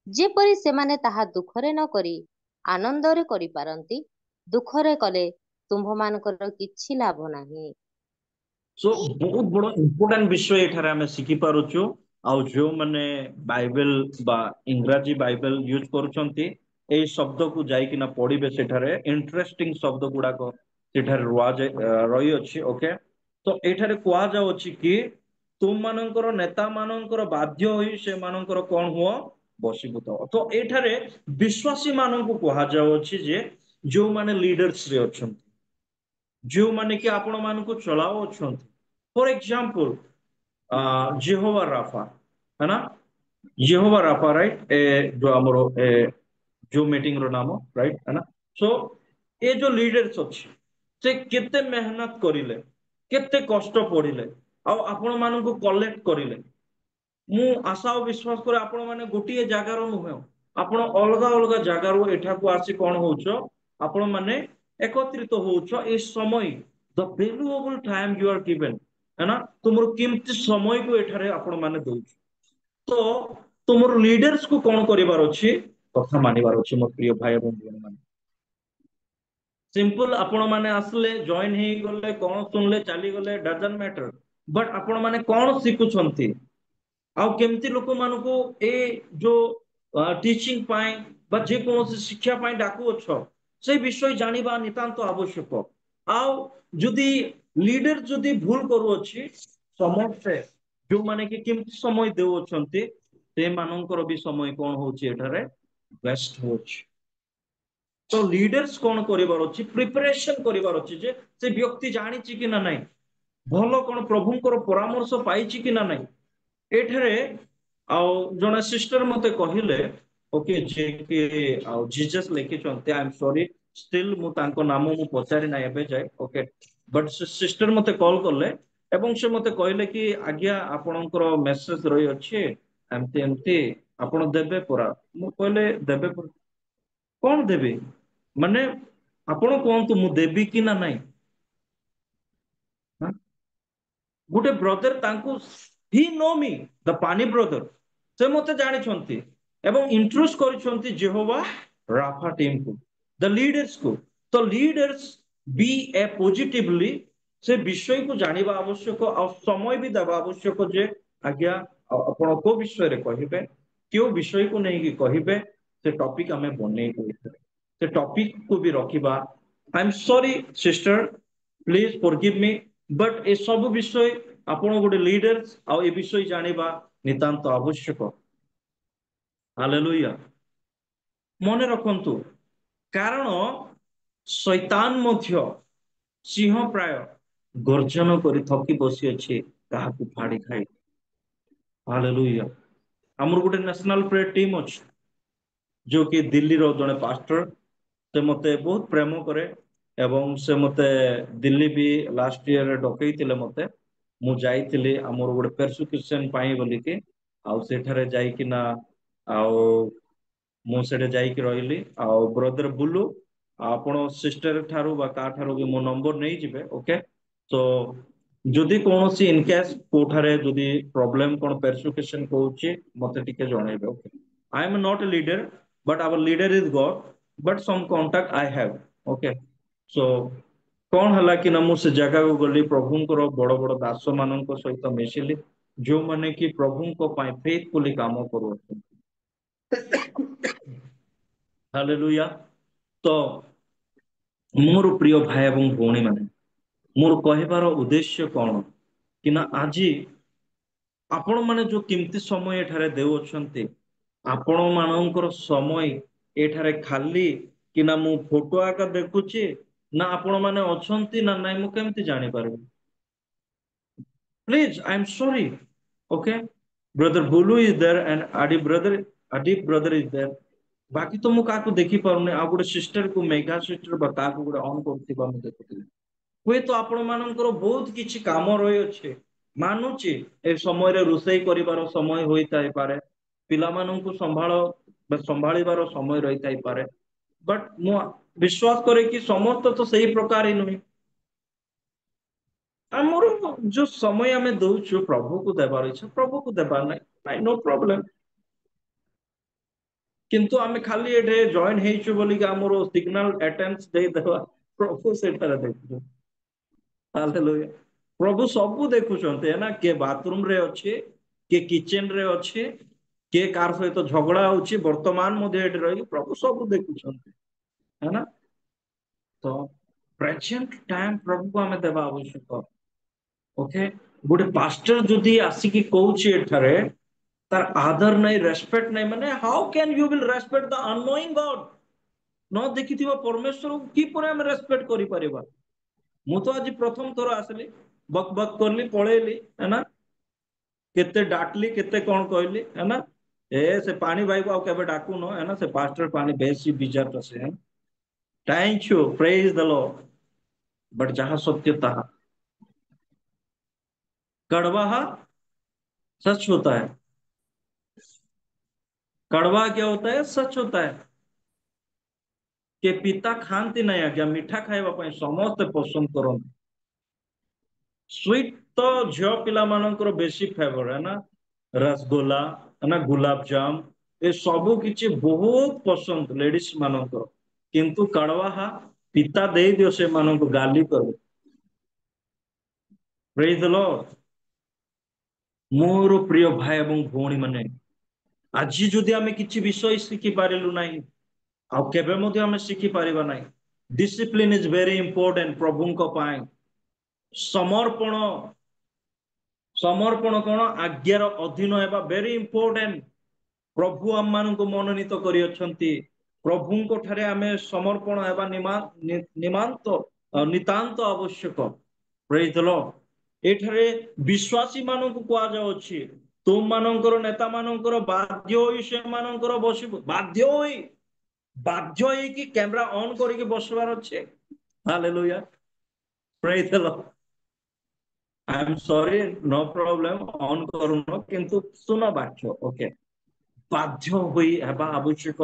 [SPEAKER 2] ଯେପରି ସେମାନେ ତାହା ଦୁଃଖରେ ନ କରି ଆନନ୍ଦରେ କରିପାରନ୍ତି। ଦୁଃଖରେ କଲେ ତୁମ୍ଭମାନଙ୍କର କିଛି ଲାଭ ନାହିଁ।
[SPEAKER 1] सो बहुत बड़ इंपोर्टेंट विषय एठारे आमे शिखि पारुछु। आउ जो माने बाइबल बा इंग्रजी बाइबल यूज करूछंती, एई शब्द को जाई किना पढ़िबे, सेठारे इंटरेस्टिंग शब्द गुडा को सेठारे रही अछि। ओके, तो एठारे कुआ जाउ अछि कि तुम मानकर नेता मानकर बाध्य होई से मानकर कोन हुओ, बशीभूत। तो एठारे विश्वासी माननको कुआ जाउ अछि जे जो माने लीडर्स रे अछंती, जो माने कि आपण मानको चलाओ अछंती। फॉर एग्जांपल जेहोवा राफा, है ना? Jehovah Rapha, right? जो हमरो जो मीटिंग रो नाम, राइट, है ना? सो ए जो लीडर्स अछि से केते मेहनत करिले, केते कष्ट पड़िले, आ आपण मानको कलेक्ट करिले। मु आशा और विश्वास करे आपण माने गोटिए जागार नुहे, आपण अलगा अलगा जागार एठा को आसी कोन होउछो, आपण माने एकत्रित होउछो। ए समय the valuable time you are given, है ना? तुमर कीमती समय को एठारे आपण माने दउछ। तो तुमर लीडर्स को कोन करिवार अछि, कथा मानिवार अछि। मोर प्रिय भाई एवं बहन माने, सिंपल आपण माने आसले जॉइन हे गले, कोन सुनले चली गले, डजंट मैटर, बट आपण माने कोन सिखुछंती, आउ केमती लोक मानको ए जो टीचिंग पाई बा जे कोनोसी शिक्षा पाई डाकू अछ, से विषय जानिबा नितांत आवश्यक। आउ जदि लीडर जदि भूल करू अछि, समस्ते जो माने कि केमती समय देउ अछंती, से मानकर भी समय कोन होछि एठारे वेस्ट होछि। तो लीडर्स कौन करिवार अछि प्रिपरेशन करिवार अछि जे से व्यक्ति जानिछि कि ना नाही भलो कोन प्रभुंकर परामर्श पाइछि कि ना नाही एठरे आउ जने सिस्टर मते कहिले ओके जे कि आउ जीसस लिखिछन्ते आई एम सॉरी स्टिल मु तांको नाम मु पचारि ना एबे जाय ओके बट सिस्टर मते कॉल करले एवं से मते कहले कि आज्ञा आपणकर मेसेज रही अछि एमती एमती आपण देबे परा मु कहले देबे परा कौन देबे माने आपण कोहंतु मु देबी कि ना नाही हाँ? गोटे ब्रदर तांको ही नो मी द पानी ब्रदर से मते जानिछन्ति एवं इंट्रोड्यूस करिछन्ति जेहोवा राफा टीम को द लीडर्स को तो लीडर्स बी ए पॉजिटिवली से विषय को जानिबा आवश्यक और समय भी देबा आवश्यक जे आज्ञा आपण को विषय रे कहिबे क्यों विषय को नहीं कि कहिबे से टॉपिक हमें बनै करिथे से टॉपिक को भी रखिबा I am sorry sister please forgive me but ए सब विषय आपण गोटे लीडर्स आ ए विषय जानिबा नितांत आवश्यक हालेलुया मने रखंतु कारण शैतान मध्य सिंह प्राय गर्जन करी थकी बसी अछि काहाकू फाड़ी खाई हालेलुया हमर गोटे नेशनल प्रेयर टीम अछि जो कि दिल्ली रो जने पास्टर से मते बहुत प्रेम करे एवं से मते दिल्ली भी लास्ट ईयर डकैतिले मते मु जाइଥିଲି हमर गोटे परसिक्यूशन पाई बोली के आउ सेठारे जाइकिना आउ ମୁଁ ସେଠି ଯାଇକି ରହିଲି ଆଉ ବ୍ରଦର ବୁଲୁ ଆପଣ ସିଷ୍ଟର ଠାରୁ ବା କାହା ଠାରୁ ବି ମୋ ନମ୍ବର ନେଇଯିବେ ଓକେ ତ ଯଦି କୌଣସି ଇନକେସ୍ କୋଉଠାରେ ଯଦି ପ୍ରୋବ୍ଲେମ କଣ ପେରସୁକେସନ କହୁଛି ମତେ ଟିକେ ଜଣେଇବେ okay I am not a leader but our leader is God but some contact I have okay so କଣ ହେଲା କି ନା ମୁଁ ସେ ଜାଗାକୁ ଗଲି ପ୍ରଭୁଙ୍କର ବଡ ବଡ ଦାସ ମାନଙ୍କ ସହିତ ମିଶିଲି ଯୋଉମାନେ କି ପ୍ରଭୁଙ୍କ ପାଇଁ ଫେଥଫୁଲି କାମ କରୁଅଛନ୍ତି ହାଲେଲୁୟା ତ ମୋର ପ୍ରିୟ ଭାଇ ଏବଂ ଭଉଣୀ ମାନେ ମୋର କହିବାର ଉଦ୍ଦେଶ୍ୟ କଣ କି ନା ଆଜି ଆପଣ ମାନେ ଯୋଉ କେମିତି ସମୟ ଏଠାରେ ଦେଉଅଛନ୍ତି ଆପଣ ମାନଙ୍କର ସମୟ ଏଠାରେ ଖାଲି କି ନା ମୁଁ ଫଟୋ ଆକା ଦେଖୁଛି ନା ଆପଣ ମାନେ ଅଛନ୍ତି ନା ନାଇଁ ମୁଁ କେମିତି ଜାଣିପାରିବି please I am sorry okay brother Bulu is there and ଆଡିପ ବ୍ରଦର ଇଜ ଦେयर ବାକି ତ ମୁଁ କାହାକୁ ଦେଖି ପାରୁନି ଆଉ ଗୋଟେ ସିଷ୍ଟର କୁ ମେଘା ସିଷ୍ଟର ବା କାହାକୁ ଗୋଟେ ଅନ୍ କରୁଥିବା ମୁଁ ଦେଖୁଥିଲି ହୁଏତ ଆପଣ ମାନଙ୍କର ବହୁତ କିଛି କାମ ରହିଅଛି ମାନୁଛି ଏ ସମୟରେ ରୋଷେଇ କରିବାର ସମୟ ହୋଇଥାଇପାରେ ପିଲାମାନଙ୍କୁ ସମ୍ଭାଳିବାର ସମୟ ରହିଥାଇପାରେ ବଟ୍ ମୁଁ ବିଶ୍ୱାସ କରେ କି ସମସ୍ତ ତ ସେଇ ପ୍ରକାର ହିଁ ନୁହେଁ ଆମର ଯୋଉ ସମୟ ଆମେ ଦଉଛୁ ପ୍ରଭୁକୁ ଦେବାର ଇଚ୍ଛା ପ୍ରଭୁକୁ ଦେବାର ନାହିଁ ନାଇଁ ନୋ ପ୍ରୋବ୍ଲେମ କିନ୍ତୁ ଆମେ ଖାଲି ଏଠି ଜଏନ ହେଇଛୁ ବୋଲିକି ଆମର ସିଗ୍ନାଲ ଆଟେନ୍ସ ଦେଇଦେବା ପ୍ରଭୁ ସେଠାରେ ଦେଖୁଛୁ ହାଲେଲୁୟା ପ୍ରଭୁ ସବୁ ଦେଖୁଛନ୍ତି ନା କିଏ ବାଥରୁମ ରେ ଅଛି କିଏ କିଚେନ ରେ ଅଛି କିଏ କାହାର ସହିତ ଝଗଡା ହଉଛି ବର୍ତ୍ତମାନ ମଧ୍ୟ ଏଠି ରହିକି ପ୍ରଭୁ ସବୁ ଦେଖୁଛନ୍ତି ହେଲା ତ ପ୍ରେଜେଣ୍ଟ ଟାଇମ ପ୍ରଭୁକୁ ଆମେ ଦେବା ଆବଶ୍ୟକ ଓକେ ଗୋଟେ ପାଷ୍ଟର ଯଦି ଆସିକି କହୁଛି ଏଠାରେ ତାର ଆଦର ନାହିଁ ରେସପେକ୍ଟ ନାହିଁ ମାନେ ହାଉ କ୍ୟାନ୍ ୟୁ ୱିଲ୍ ରେସପେକ୍ଟ ଦ ଅନନୋଇଂ ଗଡ ନ ଦେଖିଥିବା ପରମେଶ୍ୱରକୁ କିପରି ଆମେ ରେସପେକ୍ଟ କରିପାରିବା ମୁଁ ତ ଆଜି ପ୍ରଥମ ଥର ଆସିଲି ବକ୍ ବକ୍ କଲି ପଳେଇଲି ହେଲା କେତେ ଡାକଲି କେତେ କଣ କହିଲି ହେଲା ଏ ସେ ପାଣି ଭାଇକୁ ଆଉ କେବେ ଡାକୁନ है ना ସେ ପାଷ୍ଟର ପାଣି ବେଶୀ ବିଜାର ସେ thank you praise the Lord but जहां सत्य तहा कड़वा सच होता है कड़वा क्या होता है सच होता है कि पिता खाती नहीं आज्ञा मीठा खाइबा ପାଇଁ ସମସ୍ତେ ପସନ୍ଦ କରନ୍ତି स्वीट तो झियो पिला मानकर बेसी फेवर है ना रसगोला है ना गुलाब जाम ये सब किछि बहुत पसंद लेडीज मानकर किंतु कड़वा पिता दे दियो से मानक गाली कर प्रेज द लॉर्ड मोर प्रिय भाई एवं भौणी माने ଆଜି ଯଦି ଆମେ କିଛି ବିଷୟ ଶିଖି ପାରିଲୁ ନାହିଁ ଆଉ କେବେ ମଧ୍ୟ ଆମେ ଶିଖି ପାରିବା ନାହିଁ ଡିସିପ୍ଲିନ ଇଜ ଭେରି ଇମ୍ପୋର୍ଟାଣ୍ଟ ପ୍ରଭୁଙ୍କ ପାଇଁ ସମର୍ପଣ ସମର୍ପଣ କଣ ଆଜ୍ଞାର ଅଧୀନ ହେବା ଭେରି ଇମ୍ପୋର୍ଟାଣ୍ଟ ପ୍ରଭୁ ଆମ ମାନଙ୍କୁ ମନୋନୀତ କରିଅଛନ୍ତି ପ୍ରଭୁଙ୍କ ଠାରେ ଆମେ ସମର୍ପଣ ହେବା ନିତାନ୍ତ ଆବଶ୍ୟକ। ପ୍ରେଜ୍ ଦ ଲର୍ଡ। ଏଠାରେ ବିଶ୍ୱାସୀ ମାନଙ୍କୁ କୁହାଯାଉଛି ତୁମମାନଙ୍କର ନେତା ମାନଙ୍କର ବାଧ୍ୟ ହୋଇ ସେମାନଙ୍କର ବସିବ, ବାଧ୍ୟ ହେଇକି କ୍ୟାମେରା ଅନ୍ କରିକି ବସିବାର ଅଛି। Hallelujah, praise the Lord. I am sorry, no problem, on କରୁନ, କିନ୍ତୁ ଶୁଣ ବାକ୍ୟ। ଓକେ, ବାଧ୍ୟ ହୋଇ ହେବା ଆବଶ୍ୟକ।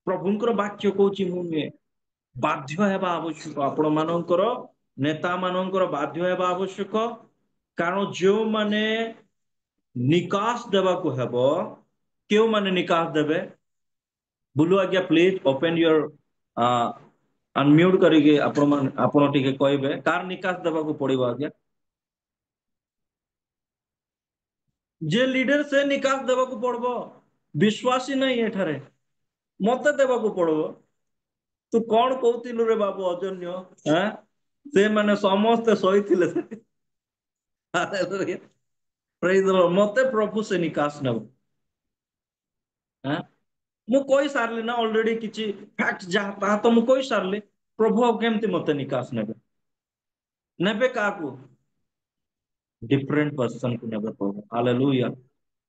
[SPEAKER 1] ପ୍ରଭୁଙ୍କର ବାକ୍ୟ କହୁଛି, ମୁଁ ନୁହେଁ। ବାଧ୍ୟ ହେବା ଆବଶ୍ୟକ। ଆପଣ ମାନଙ୍କର ନେତା ମାନଙ୍କର ବାଧ୍ୟ ହେବା ଆବଶ୍ୟକ। କାରଣ ଯେଉଁମାନେ ନିକାଶ ଦେବାକୁ ହେବ, କେଉଁମାନେ ନିକାଶ ଦେବେ? ବୁଲୁ ଆଜ୍ଞା ପ୍ଲିଜ ଓପେନ ୟୋର ଅନମ୍ୟୁଟ କରିକି ଆପଣ ଟିକେ କହିବେ କାର ନିକାଶ ଦେବାକୁ ପଡିବ ଆଜ୍ଞା? ଯେ ଲିଡର ସେ ନିକାଶ ଦେବାକୁ ପଡବ। ବିଶ୍ୱାସୀ ନାହିଁ ଏଠାରେ, ମତେ ଦେବାକୁ ପଡବ। ତୁ କଣ କହୁଥିଲୁ ରେ ବାବୁ ଅଜନ୍ୟ? ସେମାନେ ସମସ୍ତେ ଶୋଇଥିଲେ ସେଠି। ମତେ ପ୍ରଭୁ ସେ ନିକାଶ ନେବ। ମୁଁ କହି ସାରିଲି ନା ଅଲରେଡି କିଛି ଫ୍ୟାକ୍ଟ ଯାହା ତାହା ତ ମୁଁ କହି ସାରିଲି। ପ୍ରଭୁ ଆଉ କେମିତି ମତେ ନିକାଶ ନେବେ? ନେବେ କାହାକୁ? ଡିଫରେଣ୍ଟ ପର୍ସନ କୁ ନେବେ ପ୍ରଭୁ। ହାଲେଲୁୟା।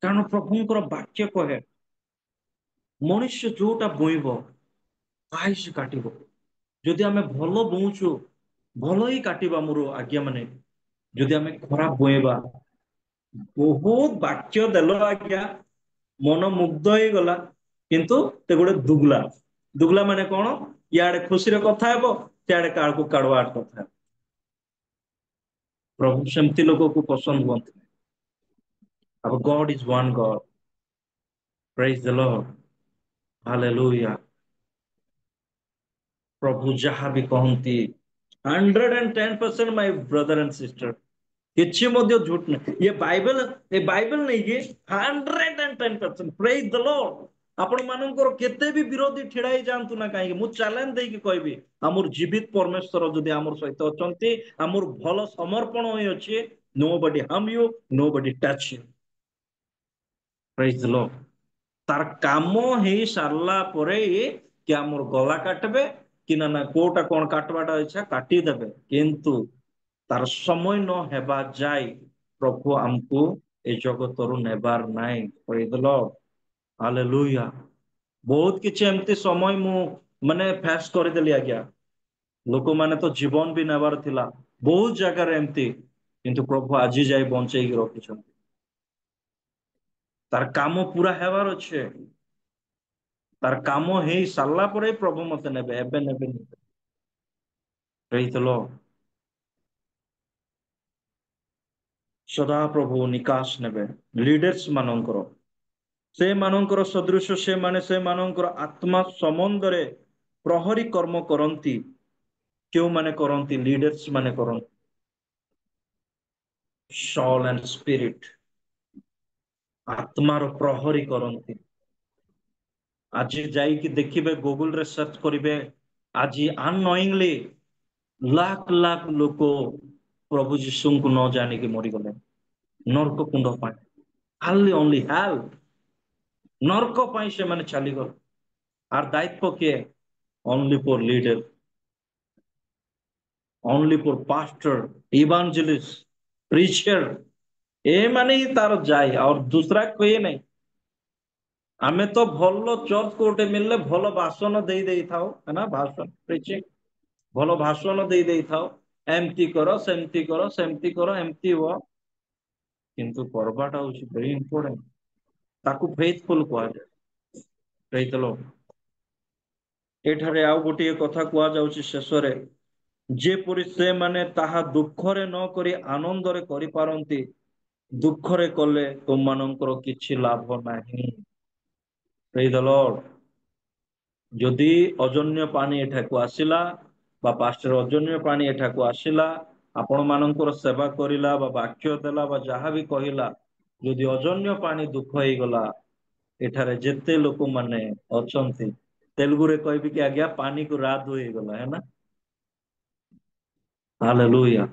[SPEAKER 1] କାରଣ ପ୍ରଭୁଙ୍କର ବାକ୍ୟ କହେ ମଣିଷ ଯୋଉଟା ବୋଇବ ତାହା ହିଁ ସେ କାଟିବ। ଯଦି ଆମେ ଭଲ ବୁଣୁଛୁ, ଭଲ ହିଁ କାଟିବା। ମୋର ଆଜ୍ଞା ମାନେ, ଯଦି ଆମେ ଖରାପ ବୁଣିବା, ବହୁତ ବାକ୍ୟ ଦେଲ ଆଜ୍ଞା, ମନ ମୁଗ୍ଧ ହେଇଗଲା, କିନ୍ତୁ ସେ ଗୋଟେ ଦୁଗଲା। ଦୁଗଲା ମାନେ କଣ? ଇଆଡେ ଖୁସିରେ କଥା ହେବ, ସିଆଡେ କାହାକୁ କାଢବା କଥା ହେବ। ପ୍ରଭୁ ସେମିତି ଲୋକକୁ ପସନ୍ଦ ହୁଅନ୍ତି। Our God is one God. Praise the Lord. Hallelujah. ପ୍ରଭୁ ଯାହା ବି କହନ୍ତି 110% ମାଇ ବ୍ରଦର ଆଣ୍ଡ ସିଷ୍ଟର, କିଛି ମଧ୍ୟ ଝୁଟ ନାହିଁ। ଏ ବାଇବେଲ ନେଇକି 110%। ପ୍ରେଜ୍ ଦ ଲର୍ଡ। ଆପଣ ମାନଙ୍କର କେତେ ବି ବିରୋଧୀ ଛିଡା ହେଇ ଯାଆନ୍ତୁ ନା କାହିଁକି, ମୁଁ ଚ୍ୟାଲେଞ୍ଜ ଦେଇକି କହିବି, ଆମର ଜୀବିତ ପରମେଶ୍ୱର ଯଦି ଆମର ସହିତ ଅଛନ୍ତି, ଆମର ଭଲ ସମର୍ପଣ ହୋଇ ଅଛି, nobody harm you, nobody touch you. Praise the Lord. ତାର କାମ ହେଇ ସାରିଲା ପରେ କି ଆମର ଗଳା କାଟିବେ କି ନା କୋଉଟା କଣ କାଟବାଟା ଇଚ୍ଛା କାଟିଦେବେ, କିନ୍ତୁ ତାର ସମୟ ନ ହେବା ଯାଏ ପ୍ରଭୁ ଆମକୁ ଏ ଜଗତରୁ ନେବାର ନାହିଁ। Praise the Lord. ହାଲେଲୁୟା। ବହୁତ କିଛି ଏମିତି ସମୟ ମୁଁ ମାନେ ଫେସ୍ କରିଦେଲି ଆଜ୍ଞା। ଲୋକମାନେ ତ ଜୀବନ ବି ନେବାର ଥିଲା ବହୁତ ଜାଗାରେ ଏମିତି, କିନ୍ତୁ ପ୍ରଭୁ ଆଜି ଯାଇ ବଞ୍ଚେଇକି ରଖିଛନ୍ତି। ତାର କାମ ପୁରା ହେବାର ଅଛି। ତାର କାମ ହେଇ ସାରିଲା ପରେ ପ୍ରଭୁ ମତେ ନେବେ, ଏବେ ନେବେନି। Praise the Lord. ସଦା ପ୍ରଭୁ ନିକାଶ ନେବେ ଲିଡର୍ସ ମାନଙ୍କର। ସେମାନଙ୍କର ସଦୃଶ ସେମାନେ ସେମାନଙ୍କର ଆତ୍ମା ସମ୍ବନ୍ଧରେ ପ୍ରହରୀ କର୍ମ କରନ୍ତି। କେଉଁମାନେ କରନ୍ତି? ଲିଡର୍ସ ମାନେ କରନ୍ତି। ସଲ୍ ଆଣ୍ଡ ସ୍ପିରିଟ, ଆତ୍ମାର ପ୍ରହରୀ କରନ୍ତି। ଆଜି ଯାଇକି ଦେଖିବେ, ଗୁଗୁଲରେ ସର୍ଚ୍ଚ କରିବେ, ଆଜି ଅନନୋଇଂଲି ଲାख ଲାख ଲୋକ ପ୍ରଭୁ ଯୀଶୁଙ୍କୁ ନ ଜାଣିକି ମରିଗଲେ ନର୍କ କୁଣ୍ଡ ପାଇଁ। ଖାଲି ଓନ୍ଲି ହେଲ୍, ନର୍କ ପାଇଁ ସେମାନେ ଚାଲିଗଲେ। ଆର ଦାୟିତ୍ୱ କିଏ? Only for leader, only for pastor, evangelist, preacher, ए माने ही तार जाए और दूसरा कोई नहीं। आमे तो भलो चर्च कोटे मिलले भलो भाषण दे थाओ, है ना, भाषण प्रीचिंग, भलो भाषण दे थाओ, एमती करो सेमती करो सेमती करो एमती हुआ, किंतु करबाटा होची वेरी इंपोर्टेंट। ताकू फेथफुल कुआ जाय। Praise the Lord. एठारे आउ गोटे कथा कुआ जाउची शेषरे, जेपरि ସେମାନେ ତାହା ଦୁଃଖରେ ନ କରି ଆନନ୍ଦରେ କରିପାରନ୍ତି, ଦୁଃଖରେ କଲେ ତୁମମାନଙ୍କର କିଛି ଲାଭ ନାହିଁ। ପ୍ରେଜ୍ ଦ ଲର୍ଡ। ଯଦି ଅଜନ୍ୟ ପାଣି ଏଠାକୁ ଆସିଲା, ବା ପାଷ୍ଟର ଅଜନ୍ୟ ପାଣି ଏଠାକୁ ଆସିଲା, ଆପଣ ମାନଙ୍କର ସେବା କରିଲା ବା ବାକ୍ୟ ଦେଲା ବା ଯାହା ବି କହିଲା, ଯଦି ଅଜନ୍ୟ ପାଣି ଦୁଃଖ ହେଇଗଲା, ଏଠାରେ ଯେତେ ଲୋକମାନେ ଅଛନ୍ତି, ତେଲୁଗୁରେ କହିବି କି ଆଜ୍ଞା ପାନି କୁ ରାଧ ହେଇଗଲା, है ना। हालेलुया।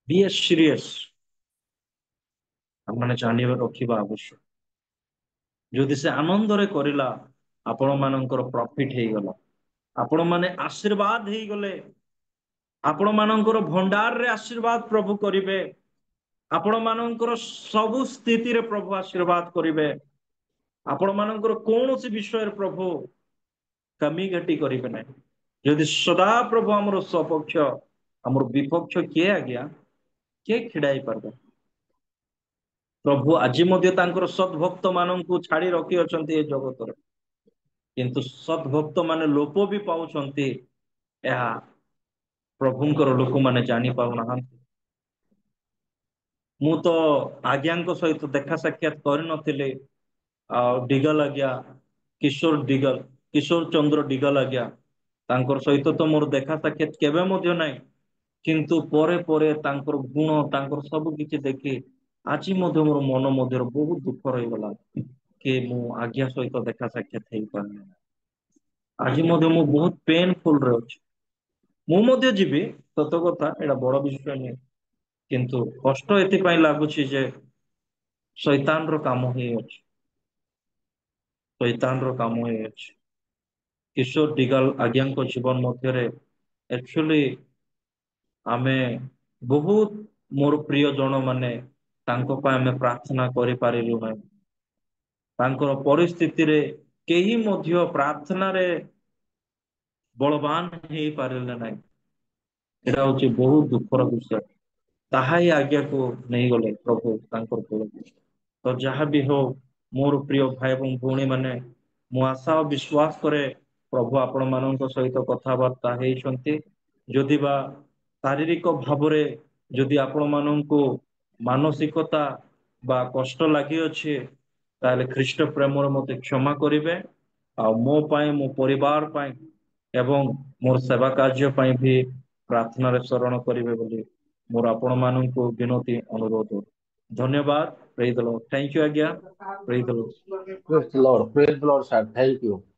[SPEAKER 1] Be serious. हमने जानिबा रखिबा आवश्यक। ଯଦି ସେ ଆନନ୍ଦରେ କରିଲା, आपण मानकर प्रॉफिट ହେଇଗଲା आपण माने आशीर्वाद ହେଇଗले आपण मानकर भंडार रे आशीर्वाद प्रभु करिवे आपण मानकर सब स्थिति रे प्रभु आशीर्वाद करिवे आपण मानकर कौन सी विषय रे प्रभु कमी घटी करिवे नहीं यदि सदा प्रभु हमर सपक्ष हमर विपक्ष किए आज्ञा के खिड़ाई पारबे प्रभु आज मध्य तांकर सद्भक्त माननकु छाड़ी रखी अछंती ए जगत रे किंतु सद्भक्त माने लोप भी पाउछंती ଏହା प्रभुଙ୍କର ଲୋକମାନେ ଜାଣି ପାରୁନାହାନ୍ତି ମୁଁ ତ ଆଜ୍ଞାଙ୍କ ସହିତ ଦେଖା ସାକ୍ଷାତ କରିନଥିଲି ଡିଗଲ ଆଜ୍ଞା କିଶୋର ଚନ୍ଦ୍ର ଡିଗଲ ଆଜ୍ଞା ତାଙ୍କର ସହିତ ତ ମୋର ଦେଖା ସାକ୍ଷାତ କେବେ ମଧ୍ୟ ନାହିଁ କିନ୍ତୁ ପରେ ପରେ ତାଙ୍କର ଗୁଣ ତାଙ୍କର ସବୁ କିଛି ଦେଖି ଆଜି ମଧ୍ୟ ମୋର ମନ ମଧ୍ୟରେ ବହୁତ ଦୁଃଖ ରହିଗଲା କି ମୁଁ ଆଜ୍ଞା ସହିତ ଦେଖା ସାକ୍ଷାତ ହେଇପାରିନି ଆଜି ମଧ୍ୟ ମୁଁ ବହୁତ ପେନଫୁଲ ରେ ଅଛି ମୁଁ ମଧ୍ୟ ଯିବି ସତ କଥା ଏଇଟା ବଡ ବିଷୟ ନୁହେଁ କିନ୍ତୁ କଷ୍ଟ ଏଥିପାଇଁ ଲାଗୁଛି ଯେ ଶୈତାନର କାମ ହେଇଅଛି ଶୈତାନର କାମ ହେଇଅଛି କିଶୋର ଦିଗାଲ ଆଜ୍ଞାଙ୍କ ଜୀବନ ମଧ୍ୟରେ ଆକ୍ଚୁଆଲି ଆମେ ବହୁତ ମୋର ପ୍ରିୟ ଜଣ ମାନେ ତାଙ୍କ ପାଇଁ ଆମେ ପ୍ରାର୍ଥନା କରିପାରିଲୁ ନାହିଁ ତାଙ୍କର ପରିସ୍ଥିତିରେ କେହି ମଧ୍ୟ ପ୍ରାର୍ଥନାରେ ବଳବାନ ହେଇପାରିଲେ ନାହିଁ ଏଇଟା ହଉଛି ବହୁତ ଦୁଃଖର ବିଷୟ ତାହା ହିଁ ଆଜ୍ଞାକୁ ନେଇଗଲେ ପ୍ରଭୁ ତାଙ୍କର କୋଳକୁ ତ ଯାହା ବି ହଉ ମୋର ପ୍ରିୟ ଭାଇ ଏବଂ ଭଉଣୀ ମାନେ ମୁଁ ଆଶା ଓ ବିଶ୍ୱାସ କରେ ପ୍ରଭୁ ଆପଣ ମାନଙ୍କ ସହିତ କଥାବାର୍ତ୍ତା ହେଇଛନ୍ତି ଯଦି ବା ଶାରୀରିକ ଭାବରେ ଯଦି ଆପଣ ମାନଙ୍କୁ ମାନସିକତା ବା କଷ୍ଟ ଲାଗିଅଛି ତାହେଲେ ଖ୍ରୀଷ୍ଟ ପ୍ରେମରେ ମତେ କ୍ଷମା କରିବେ ଆଉ ମୋ ପାଇଁ ମୋ ପରିବାର ପାଇଁ ଏବଂ ମୋର ସେବା କାର୍ଯ୍ୟ ପାଇଁ ବି ପ୍ରାର୍ଥନାରେ ସ୍ମରଣ କରିବେ ବୋଲି ମୋର ଆପଣ ମାନଙ୍କୁ ବିନତି ଅନୁରୋଧ ଧନ୍ୟବାଦ praise the Lord thank you ଆଜ୍ଞା praise the Lord
[SPEAKER 3] Praise the Lord, sir. Thank you.